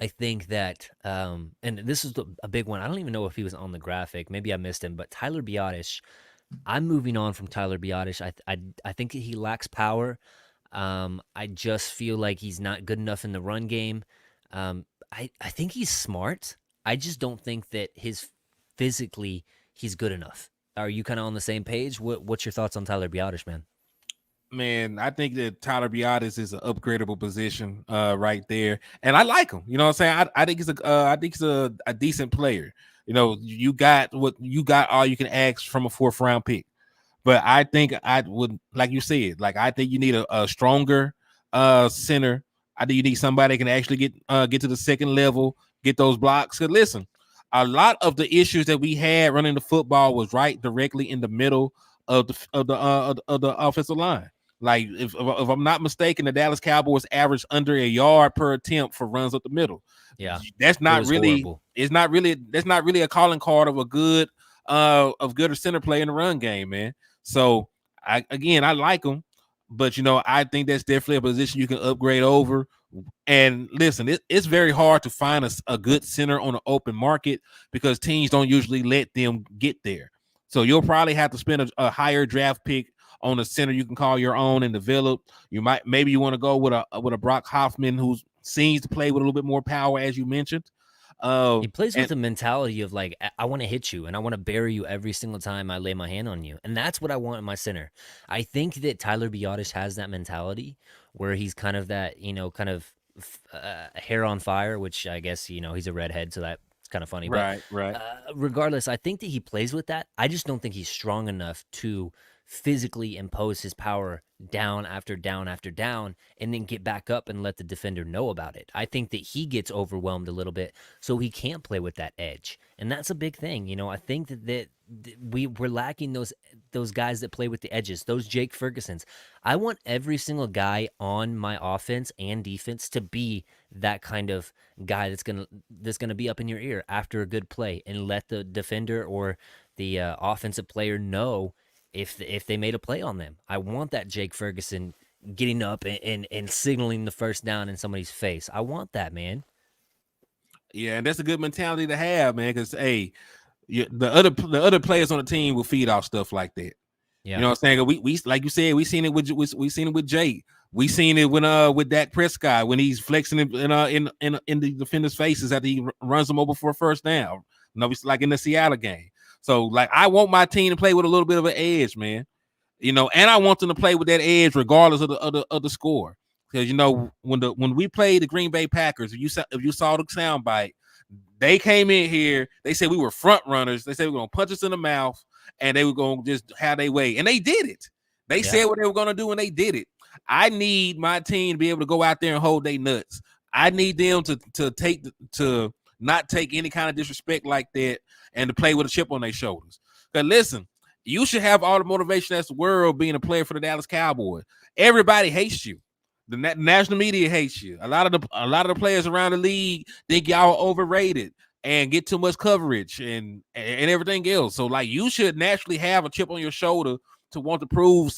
I think that, and this is a big one. I don't even know if he was on the graphic. Maybe I missed him, but Tyler Biotish. I'm moving on from Tyler Biotish. I think he lacks power. I just feel like he's not good enough in the run game. I think he's smart. I just don't think that physically he's good enough. Are you kind of on the same page? What's your thoughts on Tyler Biotish, man? Man, I think that Tyler Biotis is an upgradable position right there, and I like him. You know what I'm saying? I think he's a decent player. You got all you can ask from a 4th-round pick. But I think I would, like you said, like I think you need a stronger center. I think you need somebody that can actually get to the second level, get those blocks. Because listen, a lot of the issues that we had running the football was right directly in the middle of the offensive line. Like if I'm not mistaken, the Dallas Cowboys averaged under a yard per attempt for runs up the middle. Yeah, That's it not was really. horrible. It's not really. That's not really a calling card of a good center play in the run game, man. So I like him, but I think that's definitely a position you can upgrade over. And listen, it's very hard to find a good center on the open market because teams don't usually let them get there. So you'll probably have to spend a higher draft pick on a center you can call your own and develop. Maybe you want to go with a Brock Hoffman who seems to play with a little bit more power, as you mentioned. He plays And with a mentality of like, I want to hit you and I want to bury you every single time I lay my hand on you. And that's what I want in my center. I think that Tyler Biotish has that mentality where he's kind of that, kind of hair on fire, which I guess, he's a redhead. So that's kind of funny. But right, right. regardless, I think that he plays with that. I just don't think he's strong enough to physically impose his power down after down after down and then get back up and let the defender know about it. I think that he gets overwhelmed a little bit so he can't play with that edge. And that's a big thing. I think that we're lacking those guys that play with the edges, those Jake Fergusons. I want every single guy on my offense and defense to be that kind of guy that's gonna be up in your ear after a good play and let the defender or the offensive player know if they made a play on them. I want that Jake Ferguson getting up and signaling the first down in somebody's face. I want that, man. Yeah, and that's a good mentality to have, man. Because hey, the other players on the team will feed off stuff like that. You Yeah. know what I'm saying? We like you said, we seen it with Jake. We seen it with Dak Prescott when he's flexing in the defenders' faces after he runs them over for a first down. It's like in the Seattle game. So like I want my team to play with a little bit of an edge, man. And I want them to play with that edge regardless of the score. Because when we played the Green Bay Packers, if you saw the soundbite, they came in here. They said we were front runners. They said we were gonna punch us in the mouth, and they were gonna just have their way, and they did it. They Yeah. said what they were gonna do, and they did it. I need my team to be able to go out there and hold their nuts. I need them to not take any kind of disrespect like that, and to play with a chip on their shoulders. Because listen, you should have all the motivation as the world being a player for the Dallas Cowboys. Everybody hates you. The national media hates you. A lot of the players around the league think y'all are overrated and get too much coverage and everything else. So like you should naturally have a chip on your shoulder to want to prove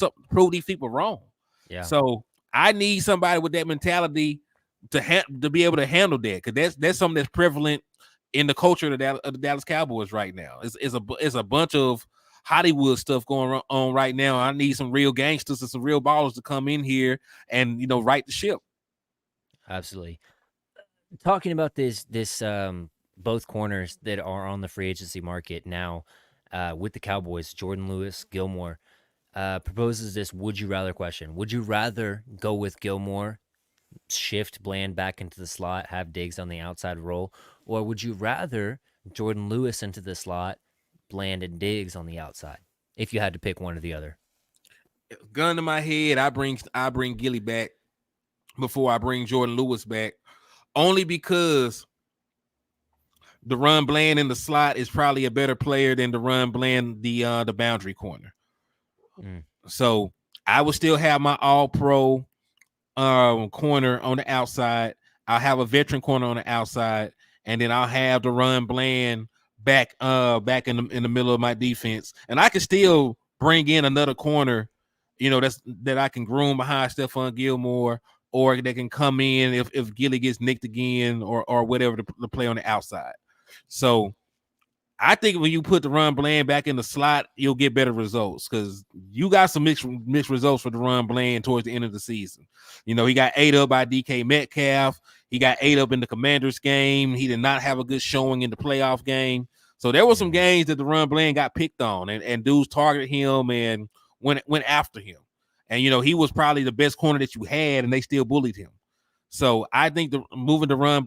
these people wrong. Yeah. So I need somebody with that mentality to be able to handle that, because that's something that's prevalent in the culture of the Dallas Cowboys right now. It's a bunch of Hollywood stuff going on right now. I need some real gangsters and some real ballers to come in here and right the ship. Absolutely. Talking about this both corners that are on the free agency market now with the Cowboys, Jordan Lewis, Gilmore, proposes this would you rather question. Would you rather go with Gilmore, shift Bland back into the slot, have Diggs on the outside role, or would you rather Jordan Lewis into the slot, Bland and Diggs on the outside? If you had to pick one or the other. Gun to my head, I bring Gilly back before I bring Jordan Lewis back, only because the Run Bland in the slot is probably a better player than the Run Bland the boundary corner. Mm. So I would still have my All Pro corner on the outside. I'll have a veteran corner on the outside, and then I'll have the Run Bland back in the middle of my defense, and I can still bring in another corner, that I can groom behind Stephon Gilmore, or that can come in if Gilly gets nicked again or whatever to play on the outside. So I think when you put the Run Bland back in the slot, you'll get better results, because you got some mixed results for the Run Bland towards the end of the season. He got ate up by DK Metcalf. He got ate up in the Commanders game. He did not have a good showing in the playoff game. So there were some games that the Run Bland got picked on, and dudes targeted him and went after him. And he was probably the best corner that you had, and they still bullied him. So I think moving the Run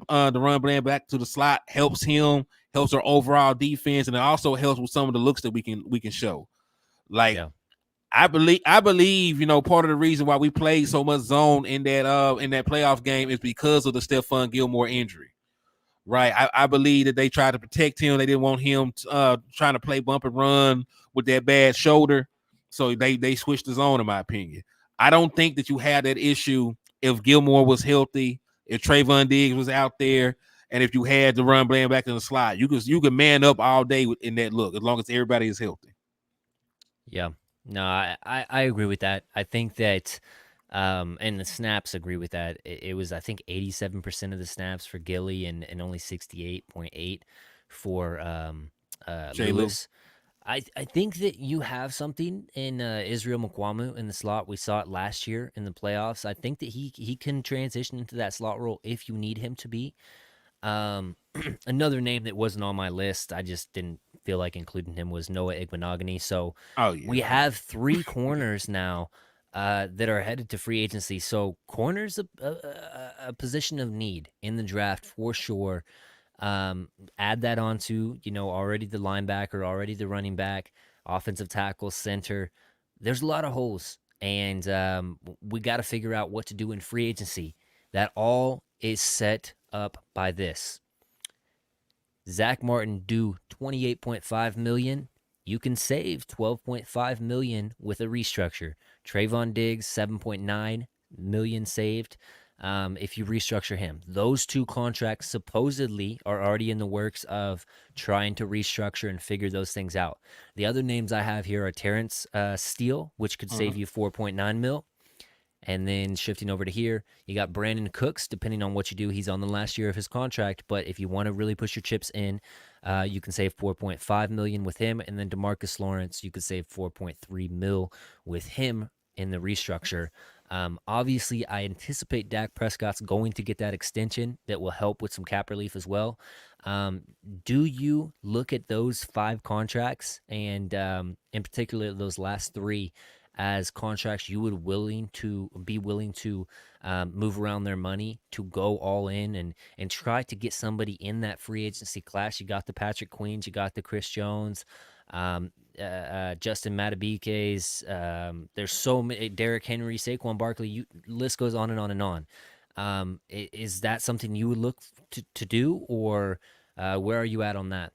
Bland back to the slot helps him, helps our overall defense, and it also helps with some of the looks that we can show. Like Yeah. I believe, part of the reason why we played so much zone in that playoff game is because of the Stephon Gilmore injury. Right. I believe that they tried to protect him. They didn't want him trying to play bump and run with that bad shoulder. So they switched the zone, in my opinion. I don't think that you had that issue if Gilmore was healthy, if Trayvon Diggs was out there, and if you had the Run Bland back in the slot. You could man up all day in that look, as long as everybody is healthy. Yeah. No, I agree with that. I think that And the snaps agree with that. It was, I think, 87% of the snaps for Gilly and only 68.8 for J. Lou. Lewis. I think that you have something in Israel Mukwamu in the slot. We saw it last year in the playoffs. I think that he can transition into that slot role if you need him to be. Um, Another name that wasn't on my list, I just didn't feel like including him, was Noah Igbenogany. So Oh yeah. we have three corners now that are headed to free agency. So corners a position of need in the draft for sure. Add that onto, already the linebacker, already the running back, offensive tackle, center. There's a lot of holes, and we got to figure out what to do in free agency. That all is set up by this. Zach Martin due 28.5 million. You can save 12.5 million with a restructure. Trayvon Diggs 7.9 million saved if you restructure him. Those two contracts supposedly are already in the works of trying to restructure and figure those things out. The other names I have here are Terrence Steele, which could Uh-huh. save you 4.9 mil. And then shifting over to here, you got Brandon Cooks. Depending on what you do, he's on the last year of his contract. But if you want to really push your chips in, you can save 4.5 million with him. And then Demarcus Lawrence, you could save 4.3 mil with him in the restructure. Obviously, I anticipate Dak Prescott's going to get that extension that will help with some cap relief as well. Do you look at those 5 contracts and, in particular, those last 3? As contracts you would be willing to move around their money to go all in and try to get somebody in that free agency class? You got the Patrick Queens, you got the Chris Jones, Justin Matabike's. There's so many, Derrick Henry, Saquon Barkley. List goes on and on and on. Is that something you would look to do, or where are you at on that?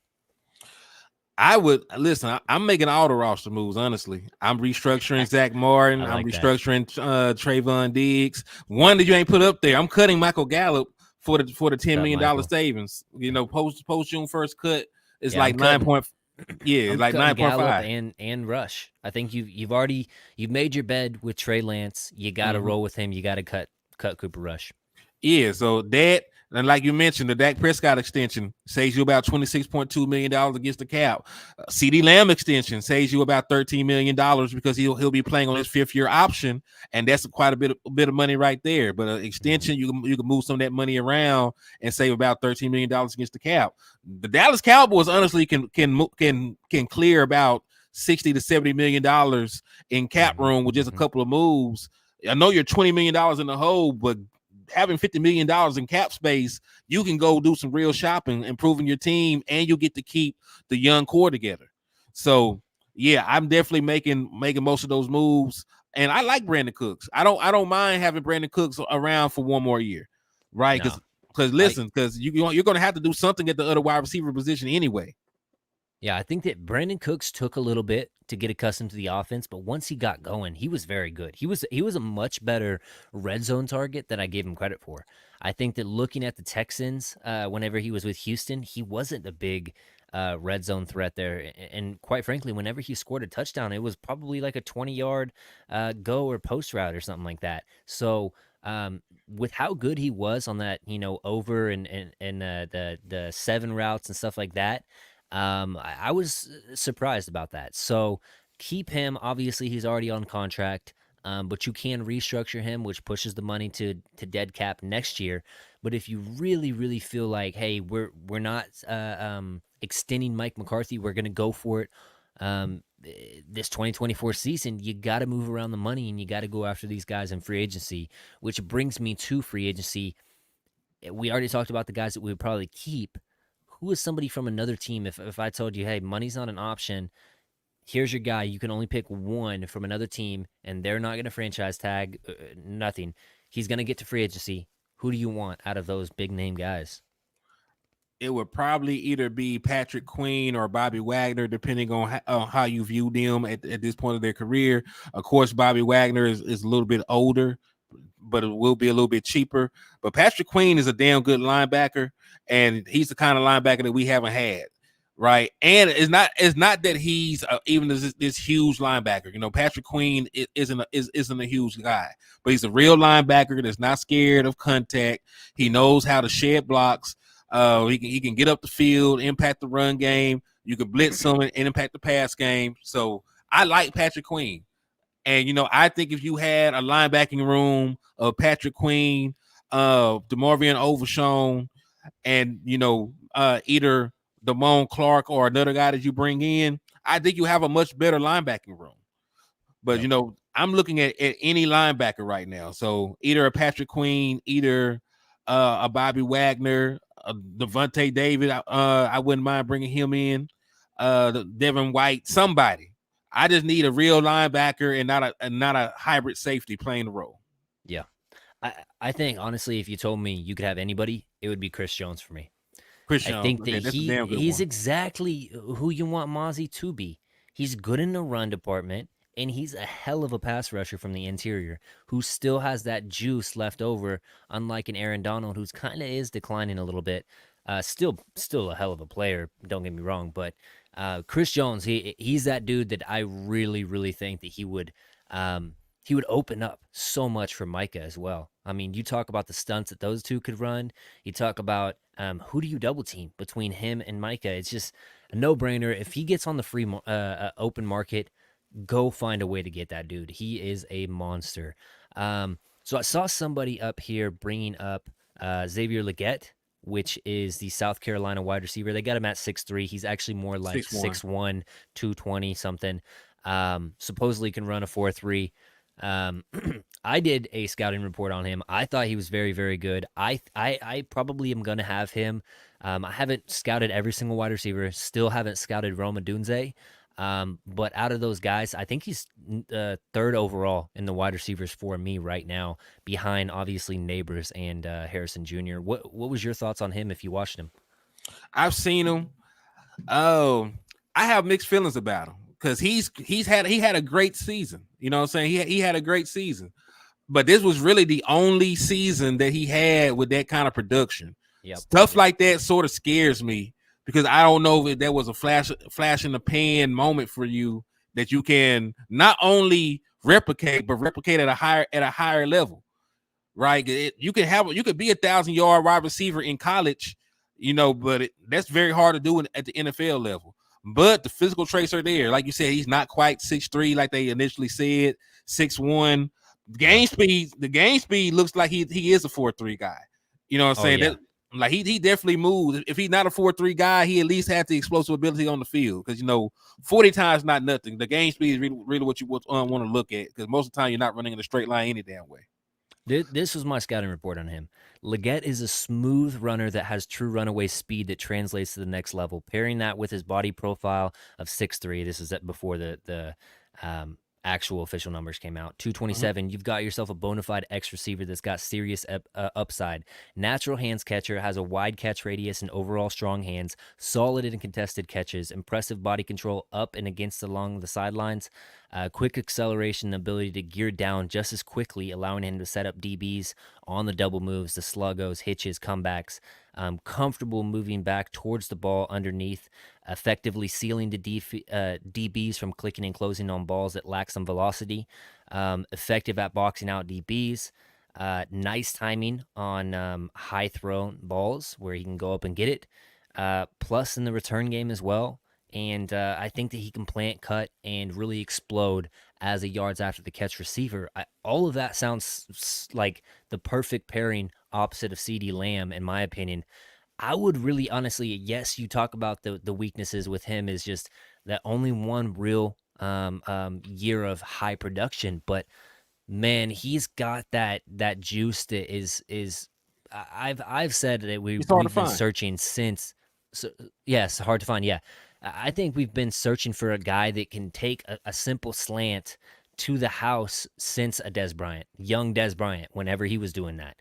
I would listen. I'm making all the roster moves. Honestly, I'm restructuring Zach Martin. I I'm like that. restructuring Trayvon Diggs. One that you ain't put up there. I'm cutting Michael Gallup for the Cut $10 million Michael. savings. Post June 1st cut is Yeah, like 9 point. Yeah, I'm like cutting Gallup 9.5. and Rush. I think you've made your bed with Trey Lance. You got to Mm-hmm. roll with him. You got to cut Cooper Rush. Yeah, so that, and like you mentioned, the Dak Prescott extension saves you about $26.2 million against the cap. CD Lamb extension saves you about $13 million because he'll be playing on his 5th-year option, and that's quite a bit of money right there. But an extension, you can move some of that money around and save about $13 million against the cap. The Dallas Cowboys honestly can clear about $60 to $70 million in cap room with just a couple of moves. I know you're $20 million in the hole, but having $50 million in cap space, you can go do some real shopping, improving your team, and you get to keep the young core together. So yeah, I'm definitely making most of those moves. And I like Brandon Cooks. I don't mind having Brandon Cooks around for one more year, right? No, I Because you're going to have to do something at the other wide receiver position anyway. Yeah, I think that Brandon Cooks took a little bit to get accustomed to the offense, but once he got going, he was very good. He was a much better red zone target than I gave him credit for. I think that looking at the Texans, whenever he was with Houston, he wasn't a big red zone threat there. And quite frankly, whenever he scored a touchdown, it was probably like a 20-yard go or post route or something like that. So with how good he was on that, over and the 7 routes and stuff like that, I was surprised about that. So keep him. Obviously, he's already on contract, but you can restructure him, which pushes the money to dead cap next year. But if you really, really feel like, hey, we're not extending Mike McCarthy, we're gonna go for it. This 2024 season, you got to move around the money and you got to go after these guys in free agency, which brings me to free agency. We already talked about the guys that we would probably keep. Who is somebody from another team? If I told you, hey, money's not an option, here's your guy. You can only pick one from another team, and they're not going to franchise tag nothing. He's going to get to free agency. Who do you want out of those big name guys? It would probably either be Patrick Queen or Bobby Wagner, depending on how you view them at this point of their career. Of course, Bobby Wagner is a little bit older, but it will be a little bit cheaper. But Patrick Queen is a damn good linebacker, and he's the kind of linebacker that we haven't had. right? And it's not that he's even this huge linebacker. You know, Patrick Queen isn't a huge guy, but he's a real linebacker that's not scared of contact. He knows how to shed blocks. He can get up the field, impact the run game. You can blitz him and impact the pass game. So I like Patrick Queen. And I think if you had a linebacking room of Patrick Queen, DeMarvion Overshown, and either Damone Clark or another guy that you bring in, I think you have a much better linebacking room. But Yep. I'm looking at any linebacker right now. So either a Patrick Queen, either a Bobby Wagner, a Devontae David. I wouldn't mind bringing him in. Devin White, somebody. I just need a real linebacker and not a hybrid safety playing the role. Yeah. I think honestly, if you told me you could have anybody, it would be Chris Jones for me. Chris I Jones, think that okay, that's a damn good he's one. exactly who you want Mozzie to be. He's good in the run department, and he's a hell of a pass rusher from the interior who still has that juice left over, unlike an Aaron Donald who's kind of is declining a little bit. Still a hell of a player. Don't get me wrong, but Chris Jones, he's that dude that I really really think that he would open up so much for Micah as well. I mean, you talk about the stunts that those two could run. You talk about who do you double team between him and Micah? It's just a no brainer. If he gets on the free open market, go find a way to get that dude. He is a monster. So I saw somebody up here bringing up Xavier Legette, which is the South Carolina wide receiver. They got him at 6'3". He's actually more like 6'1". 6'1", 220 something. Supposedly can run a 4.3. I did a scouting report on him. I thought he was very, very good. I probably am gonna have him. I haven't scouted every single wide receiver. Still haven't scouted Roma Dunze. But out of those guys, I think he's third overall in the wide receivers for me right now, behind obviously Neighbors and Harrison Jr. What was your thoughts on him if you watched him? I've seen him. Oh, I have mixed feelings about him because he had a great season. You know what I'm saying? He had a great season, but this was really the only season that he had with that kind of production. Yep. Stuff Yep. like that sort of scares me because I don't know if that was a flash in the pan moment for you that you can not only replicate but replicate at a higher level, right? You could be 1,000-yard wide receiver in college, but that's very hard to do at the NFL level. But the physical traits are there. Like you said, he's not quite 6'3" like they initially said, 6'1". Yeah. The game speed looks like he is a 4.3 guy. You know what I'm Oh saying? yeah. That like he definitely moves. If he's not a 4.3 guy, he at least has the explosive ability on the field. Because 40 times not nothing. The game speed is really what you want to look at. Because most of the time you're not running in a straight line any damn way. This was my scouting report on him. Leggett is a smooth runner that has true runaway speed that translates to the next level. Pairing that with his body profile of 6'3", this is before the actual official numbers came out. Mhm. 227. You've got yourself a bona fide X receiver that's got serious upside. Natural hands catcher, has a wide catch radius and overall strong hands. Solid in contested catches. Impressive body control up and against along the sidelines. Quick acceleration, ability to gear down just as quickly, allowing him to set up DBs on the double moves, the sluggos, hitches, comebacks. Comfortable moving back towards the ball underneath, effectively sealing the DBs from clicking and closing on balls that lack some velocity. Effective at boxing out DBs. Nice timing on high thrown balls where he can go up and get it. Plus in the return game as well. And I think that he can plant, cut, and really explode as a yards after the catch receiver. All of that sounds like the perfect pairing opposite of CD Lamb, in my opinion. I would really honestly, yes, you talk about the weaknesses with him is just that only one real year of high production, but man, he's got that juice that is I've said that It's hard to we've been find. searching since. So yes, hard to find. Yeah, I think we've been searching for a guy that can take a simple slant to the house since a Des Bryant, young Des Bryant, whenever he was doing that.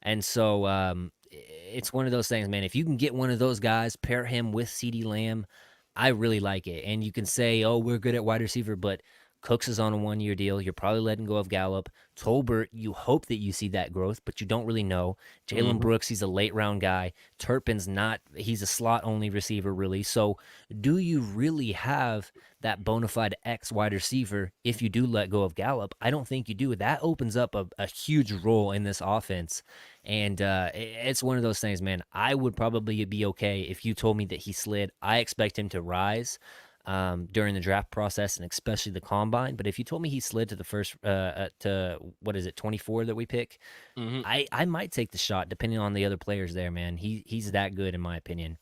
And so it's one of those things, man. If you can get one of those guys, pair him with CD Lamb, I really like it. And you can say, oh, we're good at wide receiver, but Cooks is on a 1 year deal. You're probably letting go of Gallup. Tolbert, you hope that you see that growth, but you don't really know. Jalen Mm-hmm. Brooks, he's a late round guy. Turpin's not, he's a slot only receiver, really. So, do you really have that bona fide X wide receiver if you do let go of Gallup? I don't think you do. That opens up a huge role in this offense. And it's one of those things, man. I would probably be okay if you told me that he slid. I expect him to rise during the draft process and especially the combine. But if you told me he slid to the first, to what is it, 24 that we pick, Mm-hmm. I might take the shot depending on the other players there, man. He's that good in my opinion.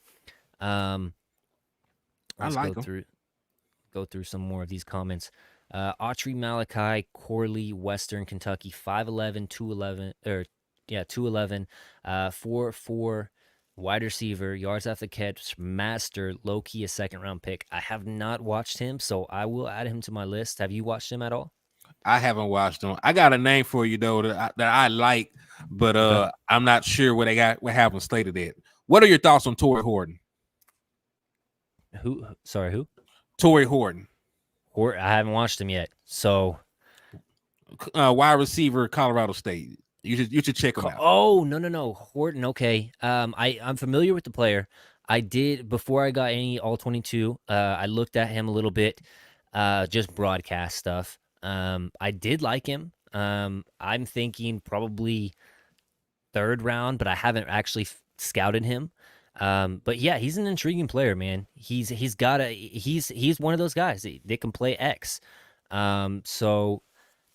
Um, I let's like him. go through some more of these comments. Autry Malachi, Corley, Western Kentucky, 5'11", 211, or yeah, 211, 4'4", wide receiver, yards after catch, master, low key a second round pick. I have not watched him, so I will add him to my list. Have you watched him at all? I haven't watched him. I got a name for you though that I like, but Okay. I'm not sure what happened slated at. What are your thoughts on Torrey Horton? Who? Sorry, who? Torrey Horton, Or I haven't watched him yet. So, wide receiver, Colorado State. You should check him out. oh no, Horton. Okay. I'm familiar with the player. I did before I got any all 22. I looked at him a little bit, just broadcast stuff. I did like him. I'm thinking probably third round, but I haven't actually scouted him. But yeah, he's an intriguing player, man. He's one of those guys that can play X. So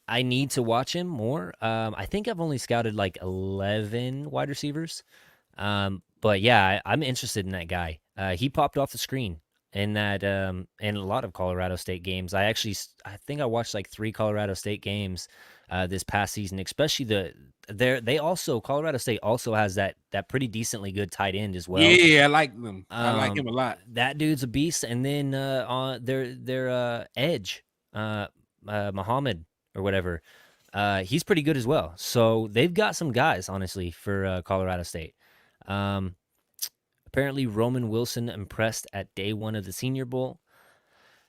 I need to watch him more. I think I've only scouted like 11 wide receivers. But yeah, I'm interested in that guy. He popped off the screen in that in a lot of Colorado State games. I think I watched like 3 Colorado State games this past season, especially they also Colorado State also has that pretty decently good tight end as well. Yeah, I like them. I like him a lot. That dude's a beast. And then on their edge, Muhammad or whatever, he's pretty good as well. So they've got some guys, honestly, for Colorado State. Um, Apparently, Roman Wilson impressed at day one of the Senior Bowl.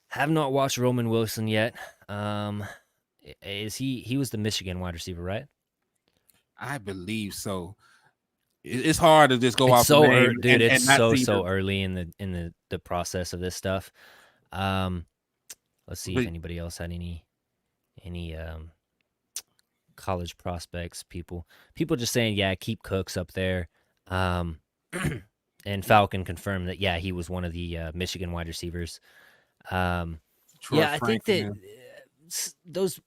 Have not watched Roman Wilson yet. Um, is he was the Michigan wide receiver, right? I believe so. It's hard to just go It's off a so name dude. It's and not see so the. early in the process of this stuff. Um, let's see if But anybody else had any college prospects. People just saying, yeah, keep Cooks up there. Um, and Falcon confirmed that yeah, he was one of the Michigan wide receivers. Um, Troy yeah, I think Franklin, that man. those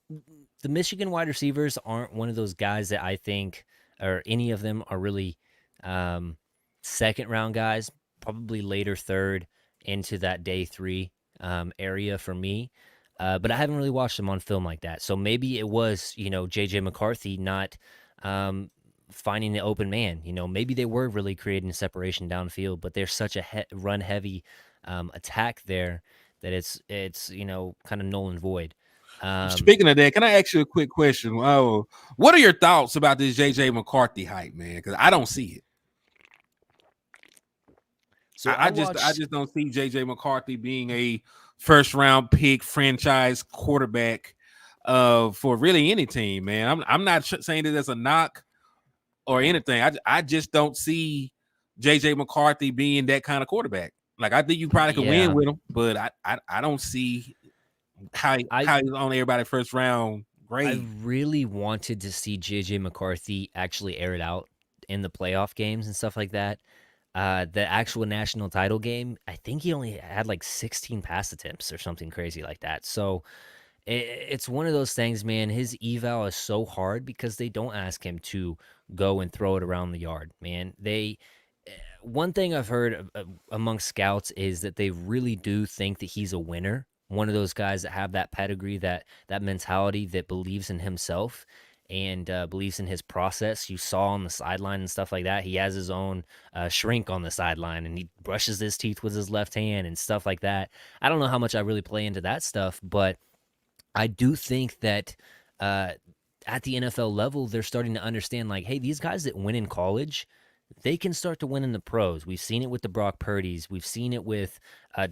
the Michigan wide receivers aren't one of those guys that I think or any of them are really um, second round guys. Probably later third into that day 3 area for me. But I haven't really watched them on film like that. So maybe it was, JJ McCarthy not finding the open man. Maybe they were really creating separation downfield, but there's such a run heavy attack there that it's kind of null and void. Um, Speaking of that, can I ask you a quick question? Oh, what are your thoughts about this JJ McCarthy hype, man? Because I don't see it. so I I watched. just don't see JJ McCarthy being a first round pick franchise quarterback for really any team, man. I'm not saying that there's a knock or anything. I just don't see JJ McCarthy being that kind of quarterback. Like I think you probably could win Yeah, with him, but I don't see how I he's on everybody's first round I grade. really wanted to see JJ McCarthy actually air it out in the playoff games and stuff like that. The actual national title game, I think he only had like 16 pass attempts or something crazy like that. So it's one of those things, man. His eval is so hard because they don't ask him to go and throw it around the yard, man. One thing I've heard among scouts is that they really do think that he's a winner. One of those guys that have that pedigree, that mentality, that believes in himself and believes in his process. You saw on the sideline and stuff like that. He has his own shrink on the sideline, and he brushes his teeth with his left hand and stuff like that. I don't know how much I really play into that stuff, but I do think that uh, at the NFL level, they're starting to understand, like, hey, these guys that win in college, they can start to win in the pros. We've seen it with the Brock Purdy's. We've seen it with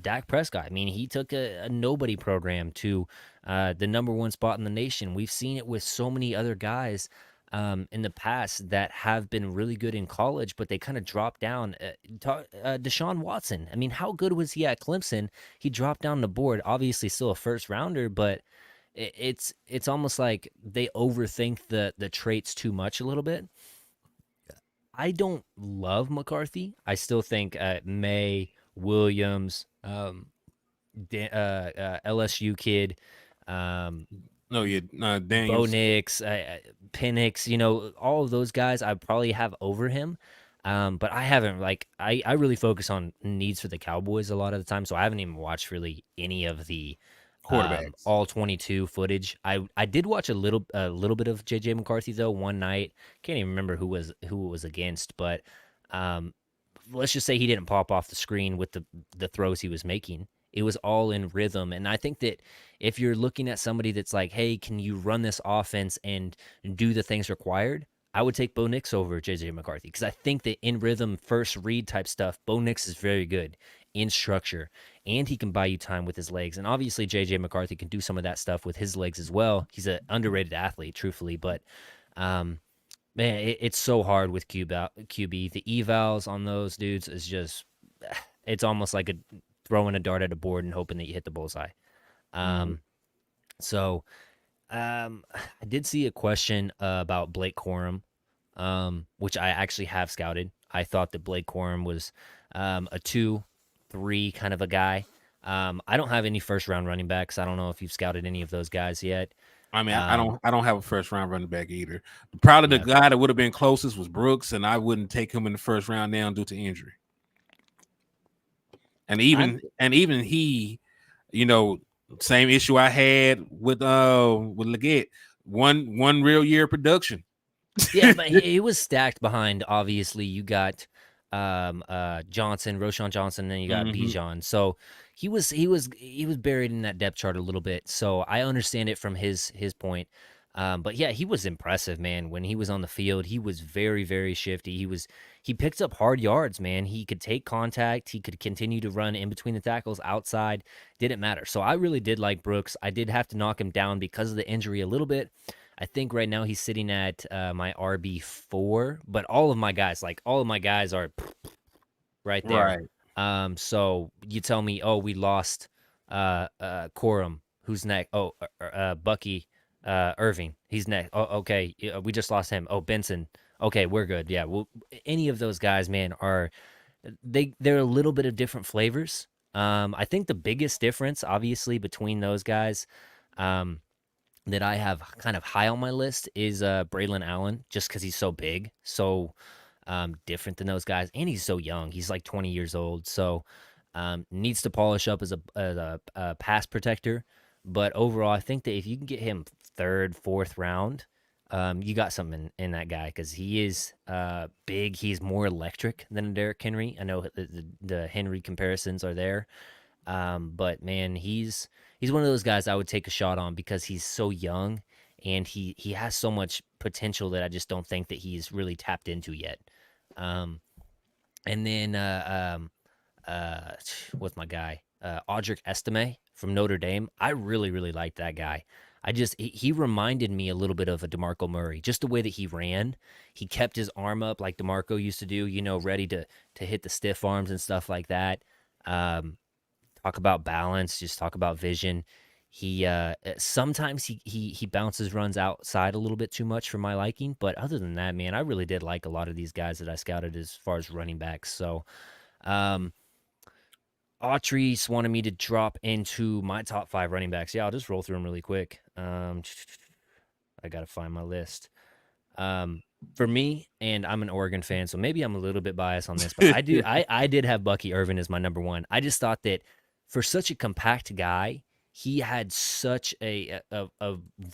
Dak Prescott. I mean, he took a nobody program to the number one spot in the nation. We've seen it with so many other guys in the past that have been really good in college, but they kind of dropped down. Deshaun Watson. I mean, how good was he at Clemson? He dropped down the board. Obviously, still a first rounder, but it's almost like they overthink the traits too much a little bit. I don't love McCarthy. I still think May, Williams, LSU kid, um, No, yeah, Bo Daniels Nix, Penix, you know, all of those guys I probably have over him. But I haven't like I really focus on needs for the Cowboys a lot of the time, so I haven't even watched really any of the quarterbacks. all 22 footage. I did watch a little bit of JJ McCarthy though one night. Can't even remember who it was against, but um let's just say he didn't pop off the screen with the throws he was making. It was all in rhythm, and I think that if you're looking at somebody that's like, "Hey, can you run this offense and do the things required?" I would take Bo Nix over JJ McCarthy because I think that in rhythm, first read type stuff, Bo Nix is very good in structure, and he can buy you time with his legs. And obviously, JJ McCarthy can do some of that stuff with his legs as well. He's an underrated athlete, truthfully, but um, man, it's so hard with QB. The evals on those dudes is just, it's almost like throwing a dart at a board and hoping that you hit the bullseye. Mhm. Um, so I did see a question about Blake Corum, which I actually have scouted. I thought that Blake Corum was a 2, 3 kind of a guy. I don't have any first round running backs. I don't know if you've scouted any of those guys yet. I mean, Um, I don't have a first round running back either. Probably the yeah, guy that would have been closest was Brooks, and I wouldn't take him in the first round now due to injury. And I'm even he, you know, same issue I had with Leggett. One real year of production. Yeah, but he was stacked behind. Obviously, you got Johnson, Roshan Johnson, and then you got Hmm. Bijan. So he was buried in that depth chart a little bit. So I understand it from his point. But yeah, he was impressive, man. When he was on the field, he was very, very shifty. He picked up hard yards, man. He could take contact. He could continue to run in between the tackles, outside. Didn't matter. So I really did like Brooks. I did have to knock him down because of the injury a little bit. I think right now he's sitting at my RB4, but all of my guys are right there. Right. So you tell me, oh, we lost Corum. Who's next? Oh, Bucky Irving. He's next. Oh, okay. Yeah, we just lost him. Oh, Benson. Okay, we're good. Yeah. Well, any of those guys, man, they're a little bit of different flavors. I think the biggest difference, obviously, between those guys, um, that I have kind of high on my list is Braylon Allen, just because he's so big, so different than those guys, and he's so young. He's like 20 years old, so needs to polish up as a pass protector. But overall, I think that if you can get him third, fourth round, you got something in that guy because he is big. He's more electric than Derrick Henry. I know the Henry comparisons are there, but man, he's one of those guys I would take a shot on because he's so young and he has so much potential that I just don't think that he's really tapped into yet. Um, and then what's my guy? Audric Estime from Notre Dame. I really, really like that guy. He reminded me a little bit of a DeMarco Murray, just the way that he ran. He kept his arm up like DeMarco used to do, you know, ready to hit the stiff arms and stuff like that. Um, Talk about balance, just talk about vision. He sometimes he bounces runs outside a little bit too much for my liking, but other than that, man, I really did like a lot of these guys that I scouted as far as running backs. So, um, Autry's wanted me to drop into my top 5 running backs. Yeah, I'll just roll through them really quick. I gotta find my list. Um, for me, and I'm an Oregon fan, so maybe I'm a little bit biased on this, but I did have Bucky Irvin as my number one. I just thought that for such a compact guy, he had such a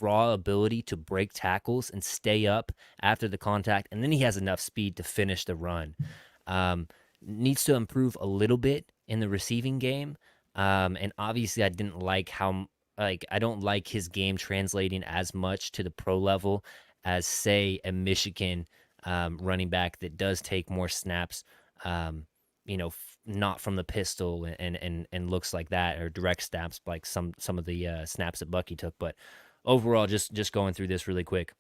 raw ability to break tackles and stay up after the contact, and then he has enough speed to finish the run. Um, Needs to improve a little bit in the receiving game. And obviously I didn't like how I don't like his game translating as much to the pro level as say a Michigan running back that does take more snaps. Not from the pistol and looks like that, or direct snaps like some of the snaps that Bucky took. But overall, just going through this really quick.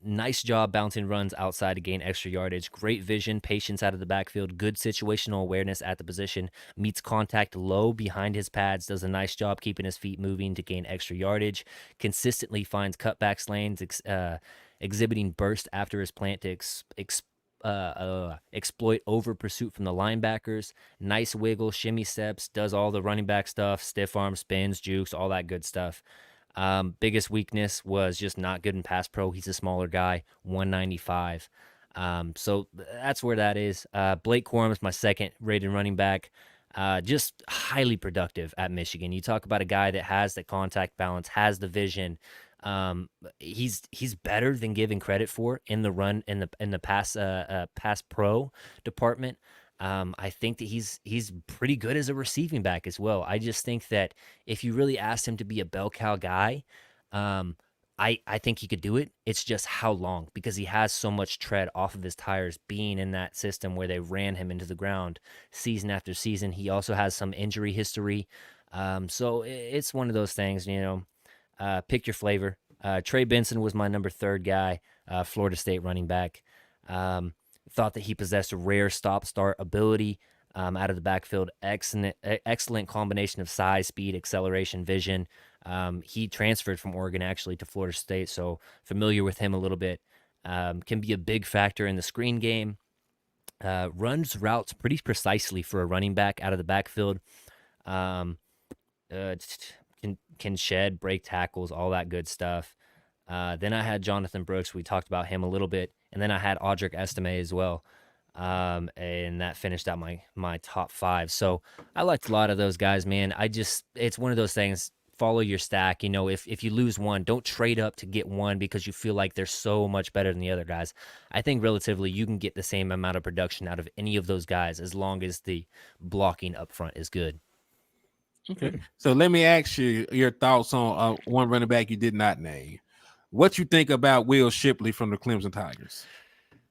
Nice job bouncing runs outside to gain extra yardage. Great vision, patience out of the backfield, good situational awareness at the position. Meets contact low behind his pads. Does a nice job keeping his feet moving to gain extra yardage. Consistently finds cutbacks lanes, exhibiting burst after his plant to exploit over pursuit from the linebackers. Nice wiggle, shimmy steps. Does all the running back stuff, stiff arm spins, jukes, all that good stuff. Biggest weakness was just not good in pass pro. He's a smaller guy, 195. So that's where that is. Blake Corum is my second rated running back. Just highly productive at Michigan. You talk about a guy that has the contact balance, has the vision. He's better than given credit for in the run in the pass pro department. I think that he's pretty good as a receiving back as well. I just think that if you really asked him to be a bell cow guy, um, I think he could do it. It's just how long, because he has so much tread off of his tires being in that system where they ran him into the ground season after season. He also has some injury history. So it's one of those things, pick your flavor. Trey Benson was my number third guy, Florida State running back. Thought that he possessed a rare stop-start ability out of the backfield. Excellent combination of size, speed, acceleration, vision. He transferred from Oregon actually to Florida State, so familiar with him a little bit. Can be a big factor in the screen game. Runs routes pretty precisely for a running back out of the backfield. Um, can shed, break tackles, all that good stuff. Then I had Jonathan Brooks. We talked about him a little bit, and then I had Audric Estime as well. And that finished out my top five. So I liked a lot of those guys, man. It's one of those things. Follow your stack. If you lose one, don't trade up to get one because you feel like they're so much better than the other guys. I think relatively you can get the same amount of production out of any of those guys as long as the blocking up front is good. Okay. So let me ask you your thoughts on one running back you did not name. What you think about Will Shipley from the Clemson Tigers?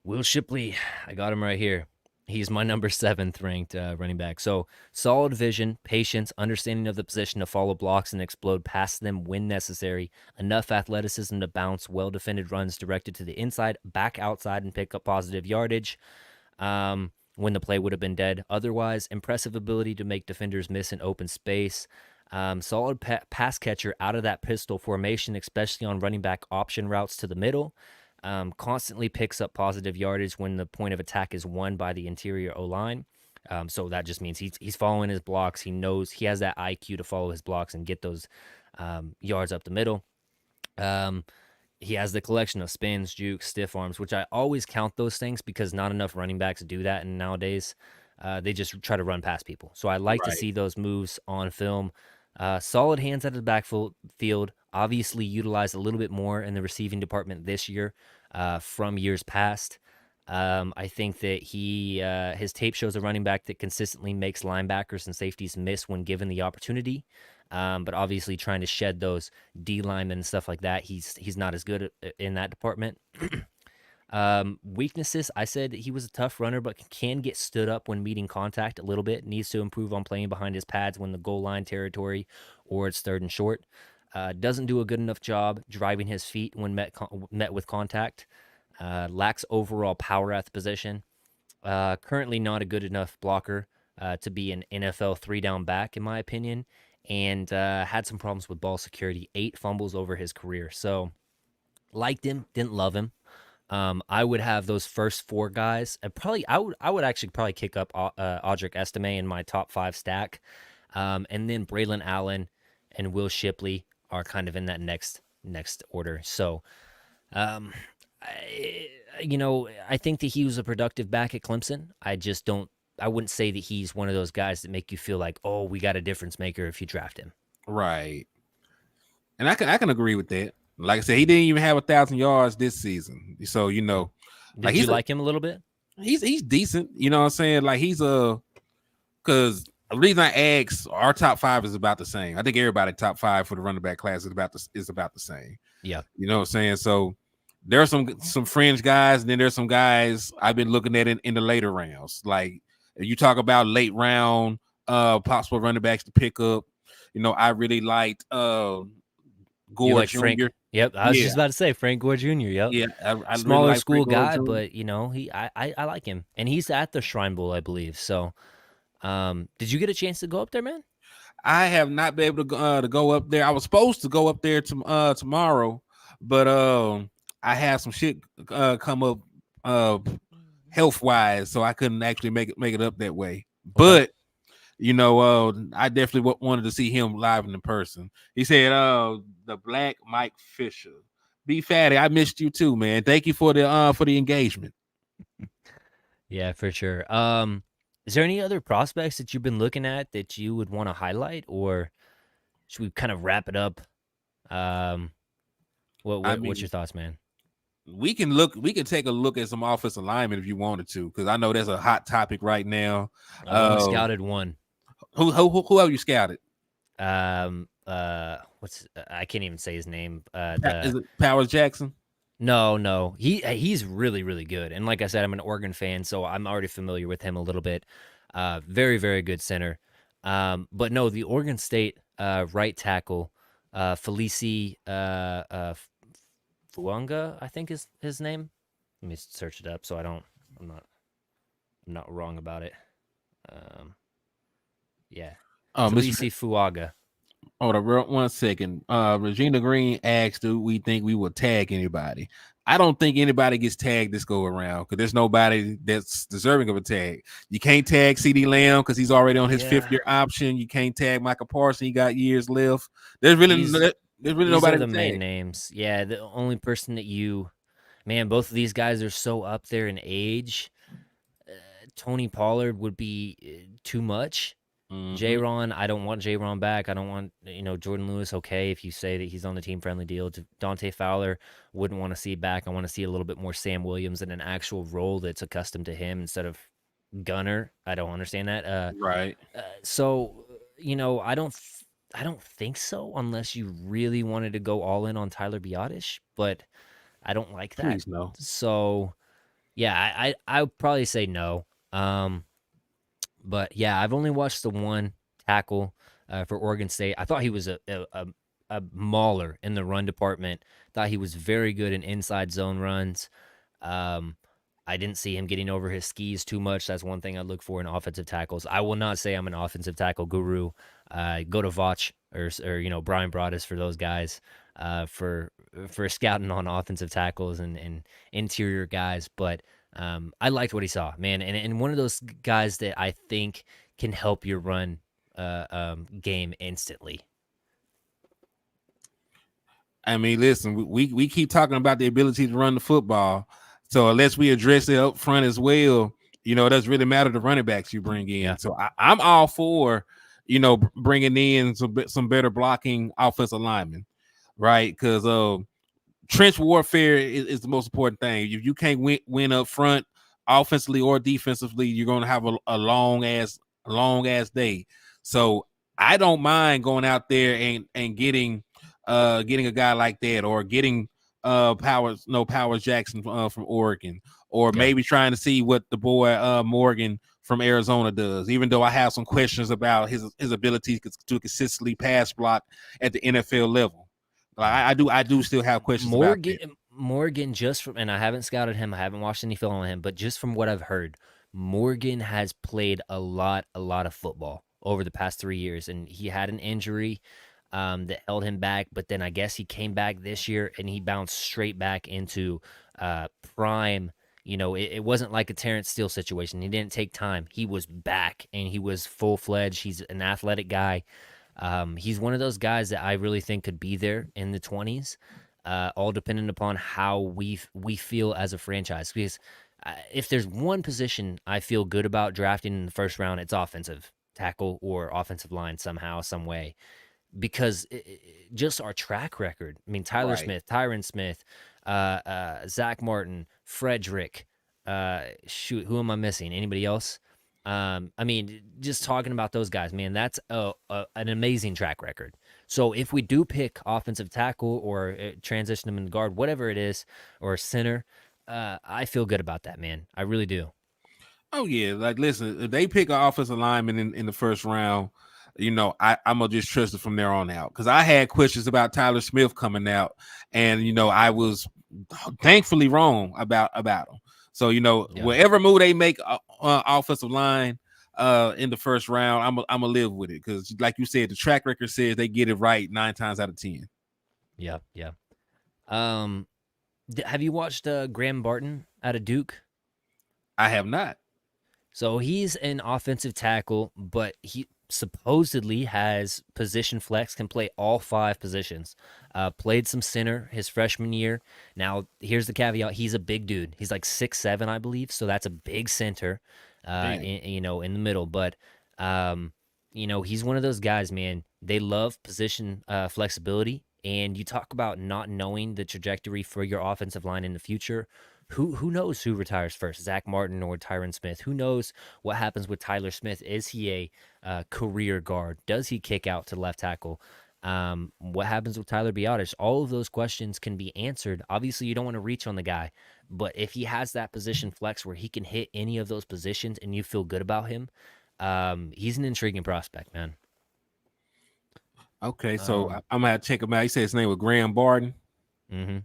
Will Shipley, I got him right here. He's my number 7th ranked running back. So solid vision, patience, understanding of the position to follow blocks and explode past them when necessary. Enough athleticism to bounce well-defended runs directed to the inside, back outside, and pick up positive yardage when the play would have been dead. Otherwise, impressive ability to make defenders miss in open space. Solid pass catcher out of that pistol formation, especially on running back option routes to the middle. Constantly picks up positive yardage when the point of attack is won by the interior O-line. So that just means he's following his blocks. He knows he has that IQ to follow his blocks and get those yards up the middle. He has the collection of spins, jukes, stiff arms, which I always count those things because not enough running backs do that. And nowadays, they just try to run past people. So I like to see those moves on film. Solid hands out of the backfield. Obviously utilized a little bit more in the receiving department this year from years past. I think that his tape shows a running back that consistently makes linebackers and safeties miss when given the opportunity. But obviously trying to shed those D linemen and stuff like that, he's not as good in that department. Weaknesses, I said he was a tough runner, but can get stood up when meeting contact a little bit. Needs to improve on playing behind his pads when the goal line territory or it's third and short. Doesn't do a good enough job driving his feet when met with contact. Lacks overall power at the position. Currently not a good enough blocker to be an NFL 3-down back, in my opinion. And had some problems with ball security. 8 fumbles over his career. So liked him, didn't love him. I would have those first 4 guys. And I would actually probably kick up Audric Estime in my top 5 stack. And then Braylon Allen and Will Shipley are kind of in that next order. So, I think that he was a productive back at Clemson. I wouldn't say that he's one of those guys that make you feel like, oh, we got a difference maker if you draft him. Right. And I can agree with that. Like I said, he didn't even have 1,000 yards this season. So, Did like you like him a little bit? He's decent. You know what I'm saying? Like because the reason I asked, our top 5 is about the same. I think everybody top 5 for the running back class is about the same. Yeah. You know what I'm saying? So there are some fringe guys, and then there's some guys I've been looking at in the later rounds. Like if you talk about late round possible running backs to pick up, I really liked You Gore like Jr. Frank? Yep, I was Yeah, just about to say Frank Gore Jr. Yep, yeah, I really smaller like school Frank Gore guy, Jr. but I like him, and he's at the Shrine Bowl, I believe. So, did you get a chance to go up there, man? I have not been able to go up there. I was supposed to go up there tomorrow, but I had some shit come up uh health wise, so I couldn't actually make it up that way. Okay. But I definitely wanted to see him live in person. He said, the Black Mike Fisher, B Fatty, I missed you too, man. Thank you for the engagement. Yeah, for sure. Is there any other prospects that you've been looking at that you would want to highlight, or should we kind of wrap it up? Um, I what's your mean, thoughts, man? we can take a look at some offensive alignment if you wanted to, because I know that's a hot topic right now. I've only scouted one. Who have you scouted? What's I can't even say his name. Is The it Powers Jackson? No, he's really really good, and like I said, I'm an Oregon fan, so I'm already familiar with him a little bit. Very very good center. But no, the Oregon State right tackle, Felici Fuanga, I think is his name. Let me search it up so I'm not I'm not wrong about it. Um, yeah, Oh, Mr. Felici Fuaga. Hold on, 1 second. Regina Green asked, "Do we think we will tag anybody?" I don't think anybody gets tagged this go around because there's nobody that's deserving of a tag. You can't tag CD Lamb because he's already on his fifth Yeah, year option. You can't tag Michael Parson; he got years left. There's really these are nobody the to main tag. names. Yeah, the only person that man, both of these guys are so up there in age. Uh, Tony Pollard would be too much. Mm-hmm. J-Ron, I don't want J-Ron back. I don't want, Jordan Lewis. Okay, if you say that he's on the team friendly deal. Dante Fowler, wouldn't want to see back. I want to see a little bit more Sam Williams in an actual role that's accustomed to him instead of Gunner. I don't understand that. Right. So I don't think so unless you really wanted to go all in on Tyler Biotish, but I don't like that. Please no. So yeah, I would probably say no. Um, but yeah, I've only watched the one tackle for Oregon State. I thought he was a mauler in the run department. Thought he was very good in inside zone runs. Um, I didn't see him getting over his skis too much. That's one thing I look for in offensive tackles. I will not say I'm an offensive tackle guru. Go to Voch or Brian Broaddus for those guys for scouting on offensive tackles and interior guys. But I liked what he saw, man, and one of those guys that I think can help your run game instantly. I mean, listen, we keep talking about the ability to run the football. So unless we address it up front as well, it doesn't really matter the running backs you bring Yeah, in. So I'm all for, bringing in some better blocking offensive linemen, right? Because trench warfare is the most important thing. If you can't win up front, offensively or defensively, you're going to have a long ass day. So I don't mind going out there and getting a guy like that, or getting Powers Jackson from Oregon, or yeah. maybe trying to see what the boy Morgan from Arizona does. Even though I have some questions about his ability to consistently pass block at the NFL level. Like Yeah. I do still have questions about that. Morgan, just from, and I haven't scouted him, I haven't watched any film on him, but just from what I've heard, Morgan has played a lot of football over the past 3 years, and he had an injury that held him back. But then I guess he came back this year and he bounced straight back into prime. It wasn't like a Terrence Steele situation. He didn't take time. He was back and he was full fledged. He's an athletic guy. He's one of those guys that I really think could be there in the 20s, all dependent upon how we feel as a franchise. Because if there's one position I feel good about drafting in the first round, it's offensive tackle or offensive line somehow, some way. Because just our track record. I mean, Tyler Right. Smith, Tyron Smith, Zach Martin, Frederick. Shoot, who am I missing? Anybody else? I mean, just talking about those guys, man, that's an amazing track record. So if we do pick offensive tackle or transition him in guard, whatever it is, or center, I feel good about that, man. I really do. Oh yeah, like listen, if they pick an offensive lineman in the first round, I'm gonna just trust it from there on out. Because I had questions about Tyler Smith coming out, and I was thankfully wrong about him. So Yeah. whatever move they make offensive line in the first round, I'm gonna live with it because, like you said, the track record says they get it right 9 times out of 10. Yeah. Yeah. Um, have you watched Graham Barton out of Duke? I have not. So he's an offensive tackle, but he supposedly has position flex, can play all five positions. Played some center his freshman year. Now, here's the caveat: he's a big dude. He's like 6'7", I believe. So that's a big center, Damn. in the middle. But he's one of those guys, man. They love position flexibility. And you talk about not knowing the trajectory for your offensive line in the future. Who knows who retires first, Zach Martin or Tyron Smith? Who knows what happens with Tyler Smith? Is he a career guard? Does he kick out to left tackle? What happens with Tyler Biotis? All of those questions can be answered. Obviously, you don't want to reach on the guy, but if he has that position flex where he can hit any of those positions and you feel good about him, he's an intriguing prospect, man. Okay, so Um, I'm gonna have to check him out. He said his name was Graham Barton. mhm.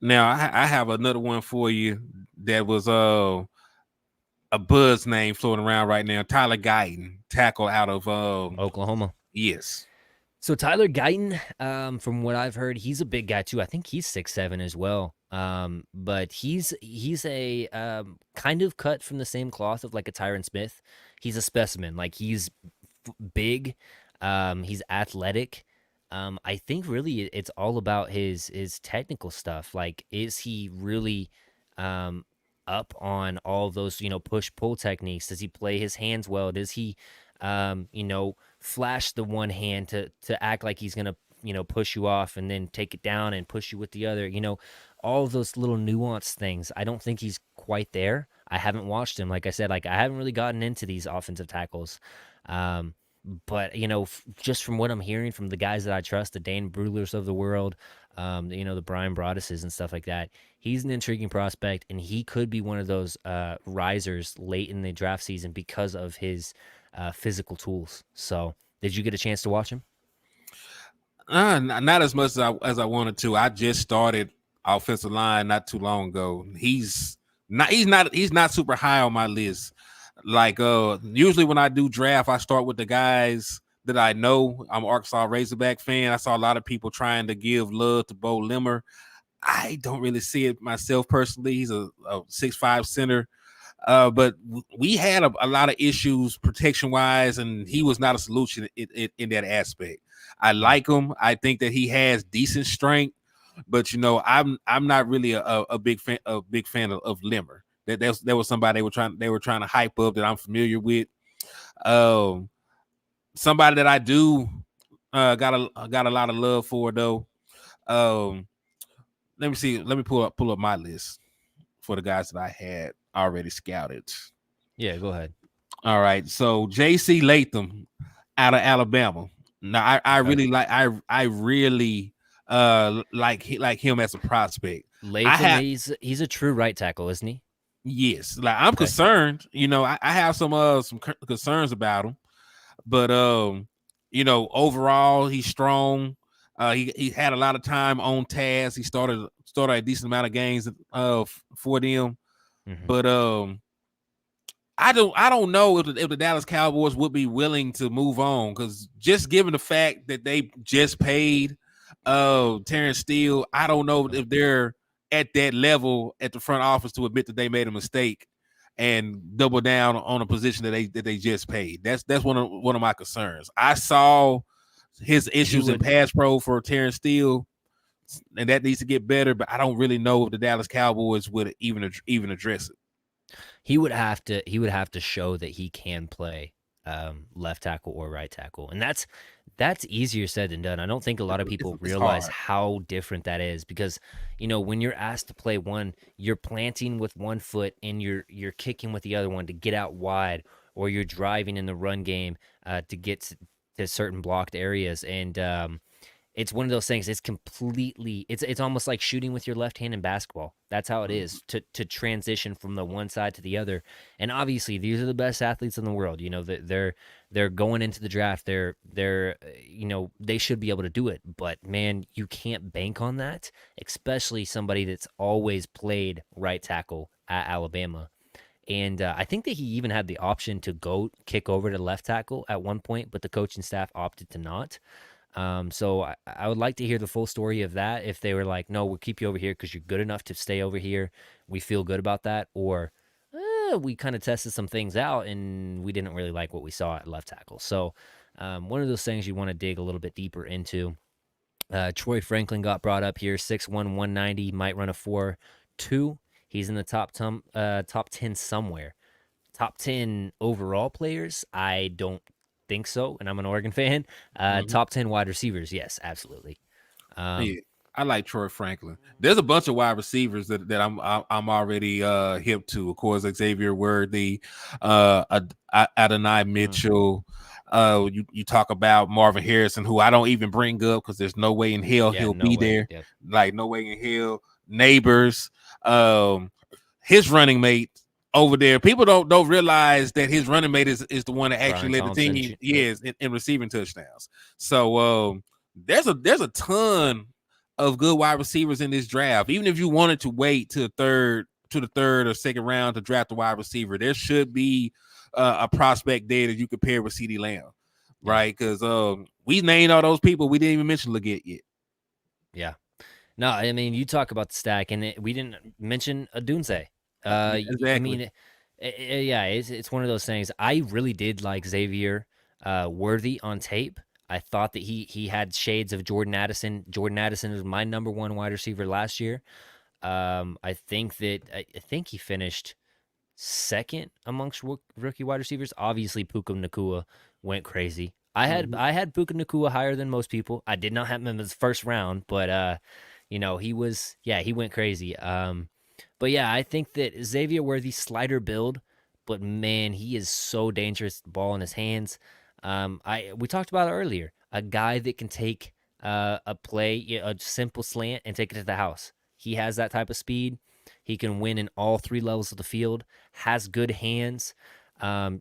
Now I have another one for you that was a buzz name floating around right now. Tyler Guyton, tackle out of Oklahoma. yes. So Tyler Guyton, from what I've heard, he's a big guy too. I think he's 6'7" as well. But he's a kind of cut from the same cloth of like a Tyron Smith. He's a specimen. Like he's big. He's athletic. I think really it's all about his technical stuff. Like, is he really um up on all of those, push pull techniques? Does he play his hands well? Does he flash the one hand to act like he's gonna push you off and then take it down and push you with the other? All of those little nuanced things. I don't think he's quite there. I haven't watched him. Like I said, like I haven't really gotten into these offensive tackles. Um, but just from what I'm hearing from the guys that I trust, the Dan Brulers of the world, the Brian Broadduses and stuff like that, he's an intriguing prospect, and he could be one of those risers late in the draft season because of his physical tools. So, did you get a chance to watch him? Not as much as I wanted to. I just started offensive line not too long ago. He's not super high on my list. Like usually when I do draft, I start with the guys that I know. I'm an Arkansas Razorback fan. I saw a lot of people trying to give love to Bo Limmer. I don't really see it myself personally. He's a 6'5" center. But we had a lot of issues protection wise, and he was not a solution in that aspect. I Hmm. like him. I think that he has decent strength, but I'm not really a big fan of Limmer. That was somebody they were trying to hype up that I'm familiar with. Um, Somebody that I do got a lot of love for though. Um, Let me see. Let me pull up my list for the guys that I had already scouted. Yeah, go ahead. All right. So JC Latham out of Alabama. Now I Okay. really I really like him as a prospect. I Latham, have he's a true right tackle, isn't he? yes, like I'm Okay. concerned. I have some concerns about him, but overall he's strong. He had a lot of time on task. He started a decent amount of games for them, Hmm. but I don't know if the Dallas Cowboys would be willing to move on because just given the fact that they just paid Terrence Steele, I don't know Yeah. if they're at that level at the front office to admit that they made a mistake and double down on a position that they just paid. That's one of my concerns. I saw his He issues in would pass pro for Terrence Steele, and that needs to get better. But I don't really know if the Dallas Cowboys would even address it. he would have to show that he can play left tackle or right tackle, and that's easier said than done. I don't think a lot of It's, people it's realize hard. how different that is because when you're asked to play one, you're planting with one foot and you're kicking with the other one to get out wide, or you're driving in the run game to get to certain blocked areas, and it's one of those things. It's completely. It's almost like shooting with your left hand in basketball. That's how it Mhm. is to transition from the one side to the other. And obviously, these are the best athletes in the world. You know that they're going into the draft. They're they should be able to do it. But man, you can't bank on that, especially somebody that's always played right tackle at Alabama. And I think that he even had the option to go kick over to left tackle at one point, but the coaching staff opted to not. So I would like to hear the full story of that. If they were like, no, we'll keep you over here because you're good enough to stay over here. We feel good about that. Or we kind of tested some things out and we didn't really like what we saw at left tackle. So one of those things you want to dig a little bit deeper into. Troy Franklin got brought up here, 6'1", 190, might run a 4.2. He's in the top 10 somewhere. Top 10 overall players? I don't think so, and I'm an Oregon fan. Mhm. Top 10 wide receivers? Yes, absolutely. Um, Yeah, I like Troy Franklin. There's a bunch of wide receivers that I'm already hip to. Of course, Xavier Worthy, Adonai mm, Mitchell. You talk about Marvin Harrison, who I don't even bring up because there's no way in hell yeah, he'll no be way. there. Yep. Like no way in hell. Neighbors, um, his running mate over there. People don't realize that his running mate is the one that actually Brian led the Thompson. team. Yep. Yes, in receiving touchdowns. So there's a ton of good wide receivers in this draft. Even if you wanted to wait to the third or second round to draft a wide receiver, there should be a prospect there that you could pair with CD Lamb, Yeah. right? Because we named all those people, we didn't even mention Leggett yet. Yeah. No, I mean, you talk about the stack, and we didn't mention Adunze. Yeah, I exactly. mean, yeah, it's one of those things. I really did like Xavier Worthy on tape. I thought that he had shades of Jordan Addison. Jordan Addison was my number one wide receiver last year. I think he finished second amongst rookie wide receivers. Obviously, Puka Nakua went crazy. Mhm. I had Puka Nakua higher than most people. I did not have him as first round, but he was he went crazy. But yeah, I think that Xavier Worthy slider build, but man, he is so dangerous. Ball in his hands. I we talked about it earlier. A guy that can take a play, a simple slant, and take it to the house. He has that type of speed. He can win in all three levels of the field. Has good hands.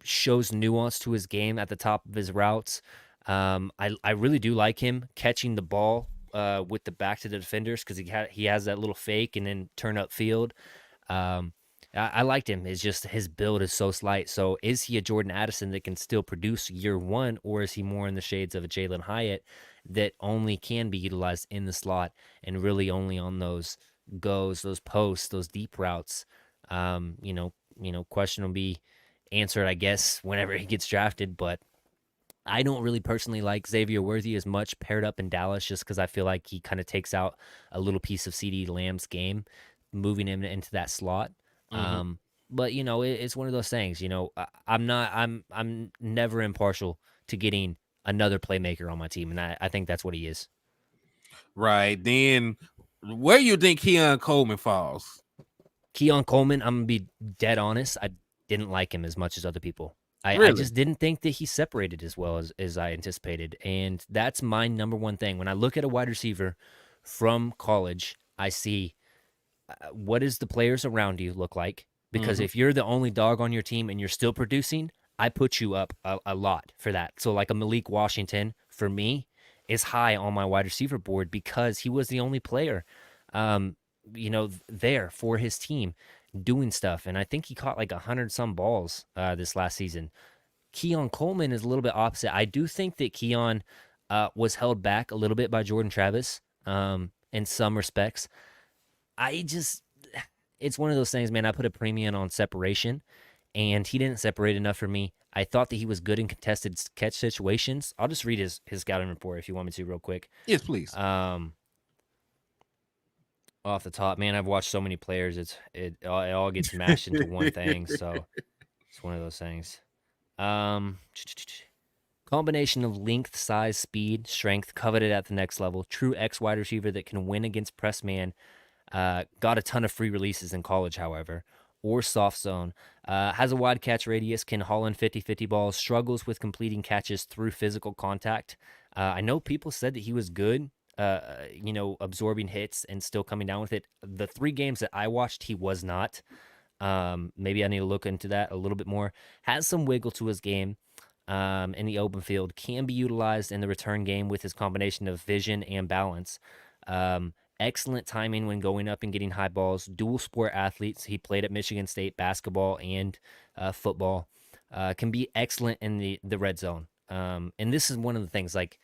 Shows nuance to his game at the top of his routes. I really do like him catching the ball with the back to the defenders because he has that little fake and then turn up field. Um, I liked him. It's just his build is so slight. So is he a Jordan Addison that can still produce year one, or is he more in the shades of a Jalen Hyatt that only can be utilized in the slot and really only on those goes, those posts, those deep routes? Question will be answered, I guess, whenever he gets drafted. But I don't really personally like Xavier Worthy as much paired up in Dallas just because I feel like he kind of takes out a little piece of CD Lamb's game, moving him into that slot. Mhm. But it's one of those things. I'm not. I'm never impartial to getting another playmaker on my team, and I think that's what he is. Right. Then where you think Keon Coleman falls? Keon Coleman, I'm gonna be dead honest. I didn't like him as much as other people. I Really? just didn't think that he separated as well as I anticipated. And that's my number one thing. When I look at a wide receiver from college, I see what does the players around you look like? Because Mhm. if you're the only dog on your team and you're still producing, I put you up a lot for that. So like a Malik Washington for me is high on my wide receiver board because he was the only player, um, there for his team doing stuff. And I think he caught like 100 some balls this last season. Keon Coleman is a little bit opposite. I do think that Keon was held back a little bit by Jordan Travis in some respects. I just, it's one of those things, man. I put a premium on separation, and he didn't separate enough for me. I thought that he was good in contested catch situations. I'll just read his scouting report if you want me to, real quick. Yes, please. Um, Off the top, man, I've watched so many players. It all gets mashed into one thing, so it's one of those things. Um, Combination of length, size, speed, strength, coveted at the next level. True X wide receiver that can win against press man. Got a ton of free releases in college, however. or soft zone. Has a wide catch radius, can haul in 50-50 balls, struggles with completing catches through physical contact. I know people said that he was good, absorbing hits and still coming down with it. The 3 games that I watched, he was not. Maybe I need to look into that a little bit more. Has some wiggle to his game in the open field. Can be utilized in the return game with his combination of vision and balance. Excellent timing when going up and getting high balls. Dual sport athletes. He played at Michigan State basketball and football. Can be excellent in the red zone. And this is one of the things. Like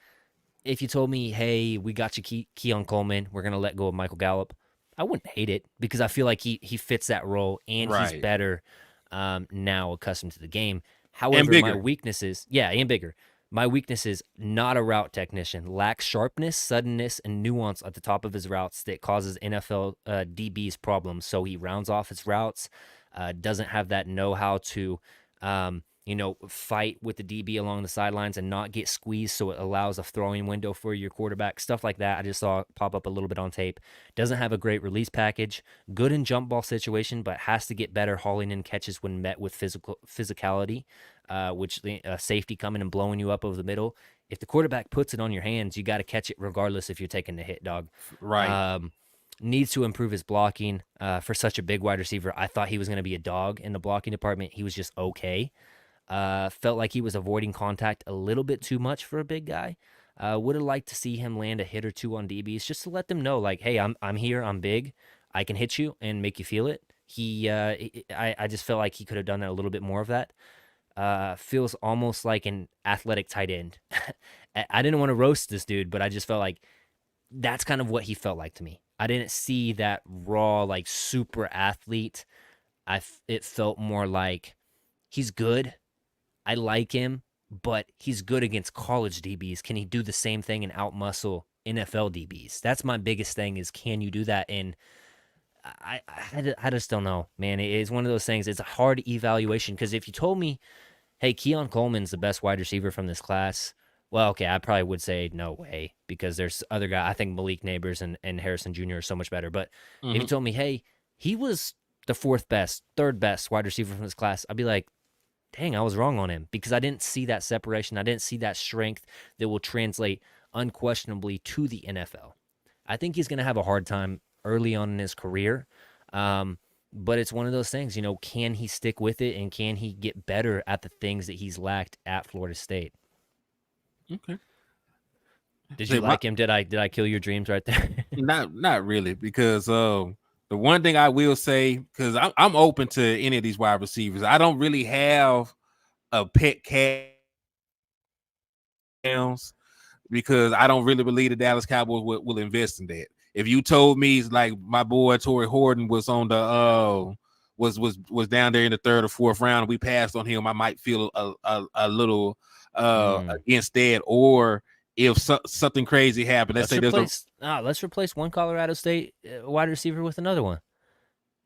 if you told me, hey, we got you, Keon Coleman, we're gonna let go of Michael Gallup, I wouldn't hate it because I feel like he fits that role and he's Right. better now accustomed to the game. And However, my bigger. weaknesses, yeah, and bigger. My weakness is not a route technician. Lacks sharpness, suddenness, and nuance at the top of his routes that causes NFL DBs problems. So he rounds off his routes, doesn't have that know-how to fight with the DB along the sidelines and not get squeezed so it allows a throwing window for your quarterback. Stuff like that. I just saw pop up a little bit on tape. Doesn't have a great release package. Good in jump ball situation, but has to get better hauling in catches when met with physicality, which safety coming and blowing you up over the middle. If the quarterback puts it on your hands, you got to catch it regardless if you're taking the hit, dog. Right. Needs to improve his blocking for such a big wide receiver. I thought he was going to be a dog in the blocking department. He was just okay. Felt like he was avoiding contact a little bit too much for a big guy. Would have liked to see him land a hit or two on DBs just to let them know, like, hey, I'm here, I'm big, I can hit you and make you feel it. I just felt like he could have done a little bit more of that. Feels almost like an athletic tight end. I didn't want to roast this dude, but I just felt like that's kind of what he felt like to me. I didn't see that raw, like super athlete. It felt more like he's good, I like him, but he's good against college DBs. Can he do the same thing and outmuscle NFL DBs? That's my biggest thing is can you do that? And I just don't know, man. It's one of those things. It's a hard evaluation because if you told me, hey, Keon Coleman's the best wide receiver from this class, well, okay, I probably would say no way because there's other guys. I think Malik Neighbors and Harrison Jr. are so much better. But if you Hmm. told me, hey, he was the fourth best, third best wide receiver from this class, I'd be like, dang, I was wrong on him because I didn't see that separation. I didn't see that strength that will translate unquestionably to the NFL. I think he's going to have a hard time early on in his career. Um, but it's one of those things, can he stick with it and can he get better at the things that he's lacked at Florida State? Okay. Did See, you like him? Did I kill your dreams right there? not really, because the one thing I will say, because I'm open to any of these wide receivers. I don't really have a pet cat because I don't really believe the Dallas Cowboys will invest in that. If you told me like my boy Torrey Horton was on the was down there in the third or fourth round and we passed on him, I might feel a little Mm. against that. Or if something crazy happened, let's Let's say there's a replace one Colorado State wide receiver with another one.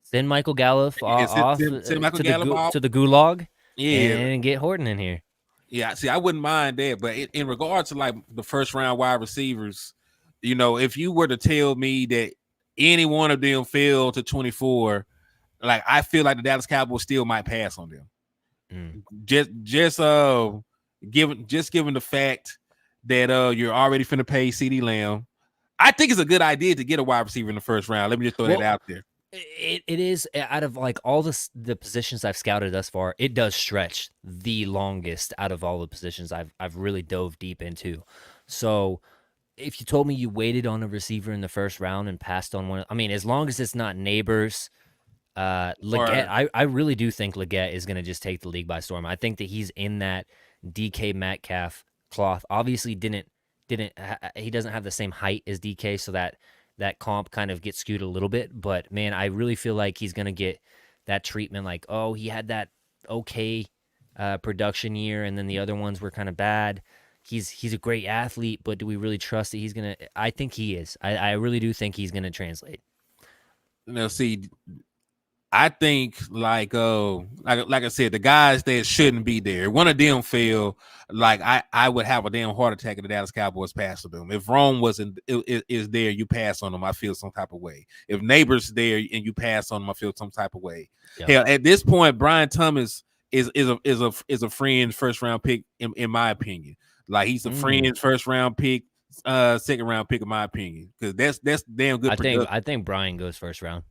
Send Michael Gallup is off it Michael Gallup out? to the gulag Yeah, and get Horton in here. yeah. See, I wouldn't mind that, but in regards to like the first round wide receivers, if you were to tell me that any one of them fell to 24, like I feel like the Dallas Cowboys still might pass on them. Mm. Just given the fact that you're already finna pay CD Lamb. I think it's a good idea to get a wide receiver in the first round. Let me just throw that Well, out there. it is out of like all the positions I've scouted thus far, it does stretch the longest out of all the positions I've really dove deep into. So if you told me you waited on a receiver in the first round and passed on one, I mean, as long as it's not Neighbors, Leggett, Or I really do think Leggett is going to just take the league by storm. I think that he's in that DK Metcalf cloth. Obviously, he doesn't have the same height as DK, so that comp kind of gets skewed a little bit. But man, I really feel like he's going to get that treatment. Like, oh, he had that okay production year, and then the other ones were kind of bad. He's a great athlete, but do we really trust that he's gonna? I think he is. I really do think he's gonna translate. see, I think like I said, the guys that shouldn't be there. One of them fell. Like I would have a damn heart attack if the Dallas Cowboys passed on them. If Rome wasn't is there, you pass on them. I feel some type of way. If Neighbors there and you pass on them, I feel some type of way. Yeah. Hell, at this point, Brian Thomas is a friend first round pick in my opinion. Like he's a friend first round pick, second round pick in my opinion, because that's damn good production. I think Brian goes first round.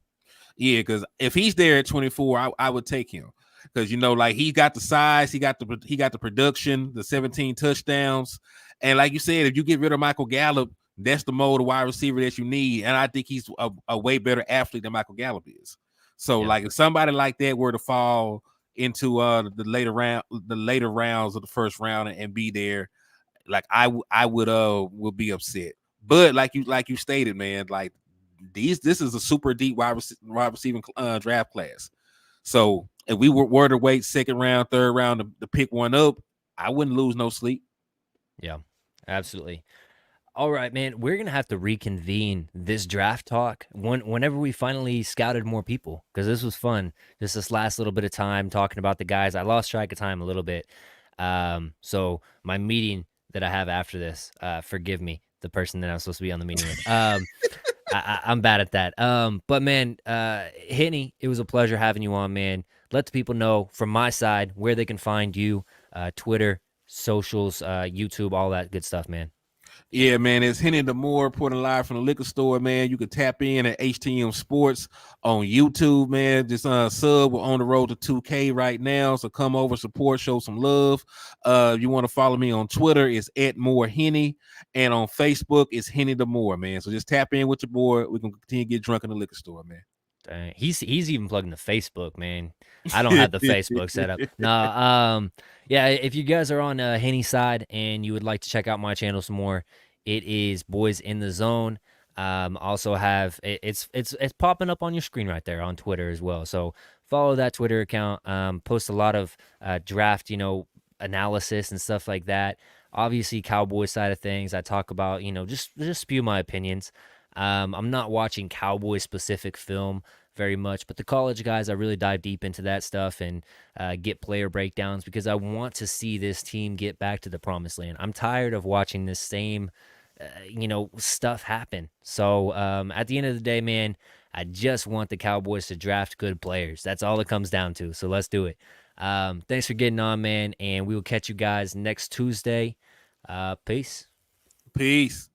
Yeah, because if he's there at 24, I would take him. Because like he got the size, he got the production, the 17 touchdowns, and like you said, if you get rid of Michael Gallup, that's the mold of wide receiver that you need. And I think he's a way better athlete than Michael Gallup is. So Yeah. like if somebody like that were to fall into the later rounds of the first round and be there, like I would be upset. But like you stated, man, like this is a super deep wide receiving draft class. So if we were to wait second round, third round to pick one up, I wouldn't lose no sleep. Yeah, absolutely. All right, man. We're gonna have to reconvene this draft talk whenever we finally scouted more people, because this was fun. Just this last little bit of time talking about the guys. I lost track of time a little bit. So my meeting that I have after this, forgive me, the person that I'm supposed to be on the meeting with. I'm bad at that. But man, Henny, it was a pleasure having you on, man. Let the people know from my side where they can find you, Twitter, socials, YouTube, all that good stuff, man. Yeah, man, it's Henny the Moore reporting live from the liquor store, man. You can tap in at HTM Sports on YouTube, man. Just sub. We're on the road to 2K right now, so come over, support, show some love. If you want to follow me on Twitter, it's at Moore Henny, and on Facebook, it's Henny the Moore, man. So just tap in with your boy. We can continue to get drunk in the liquor store, man. Dang. He's even plugging the Facebook, man. I don't have the Facebook set up. Nah, yeah, if you guys are on Henny's side and you would like to check out my channel some more, it is Boys in the Zone. Also have it's popping up on your screen right there on Twitter as well. So follow that Twitter account. Post a lot of draft, analysis and stuff like that. Obviously, Cowboys side of things, I talk about, just spew my opinions. I'm not watching Cowboy specific film very much, but the college guys, I really dive deep into that stuff and get player breakdowns because I want to see this team get back to the promised land. I'm tired of watching this same, stuff happen. So at the end of the day, man, I just want the Cowboys to draft good players. That's all it comes down to. So let's do it. Thanks for getting on, man, and we will catch you guys next Tuesday. Peace. Peace.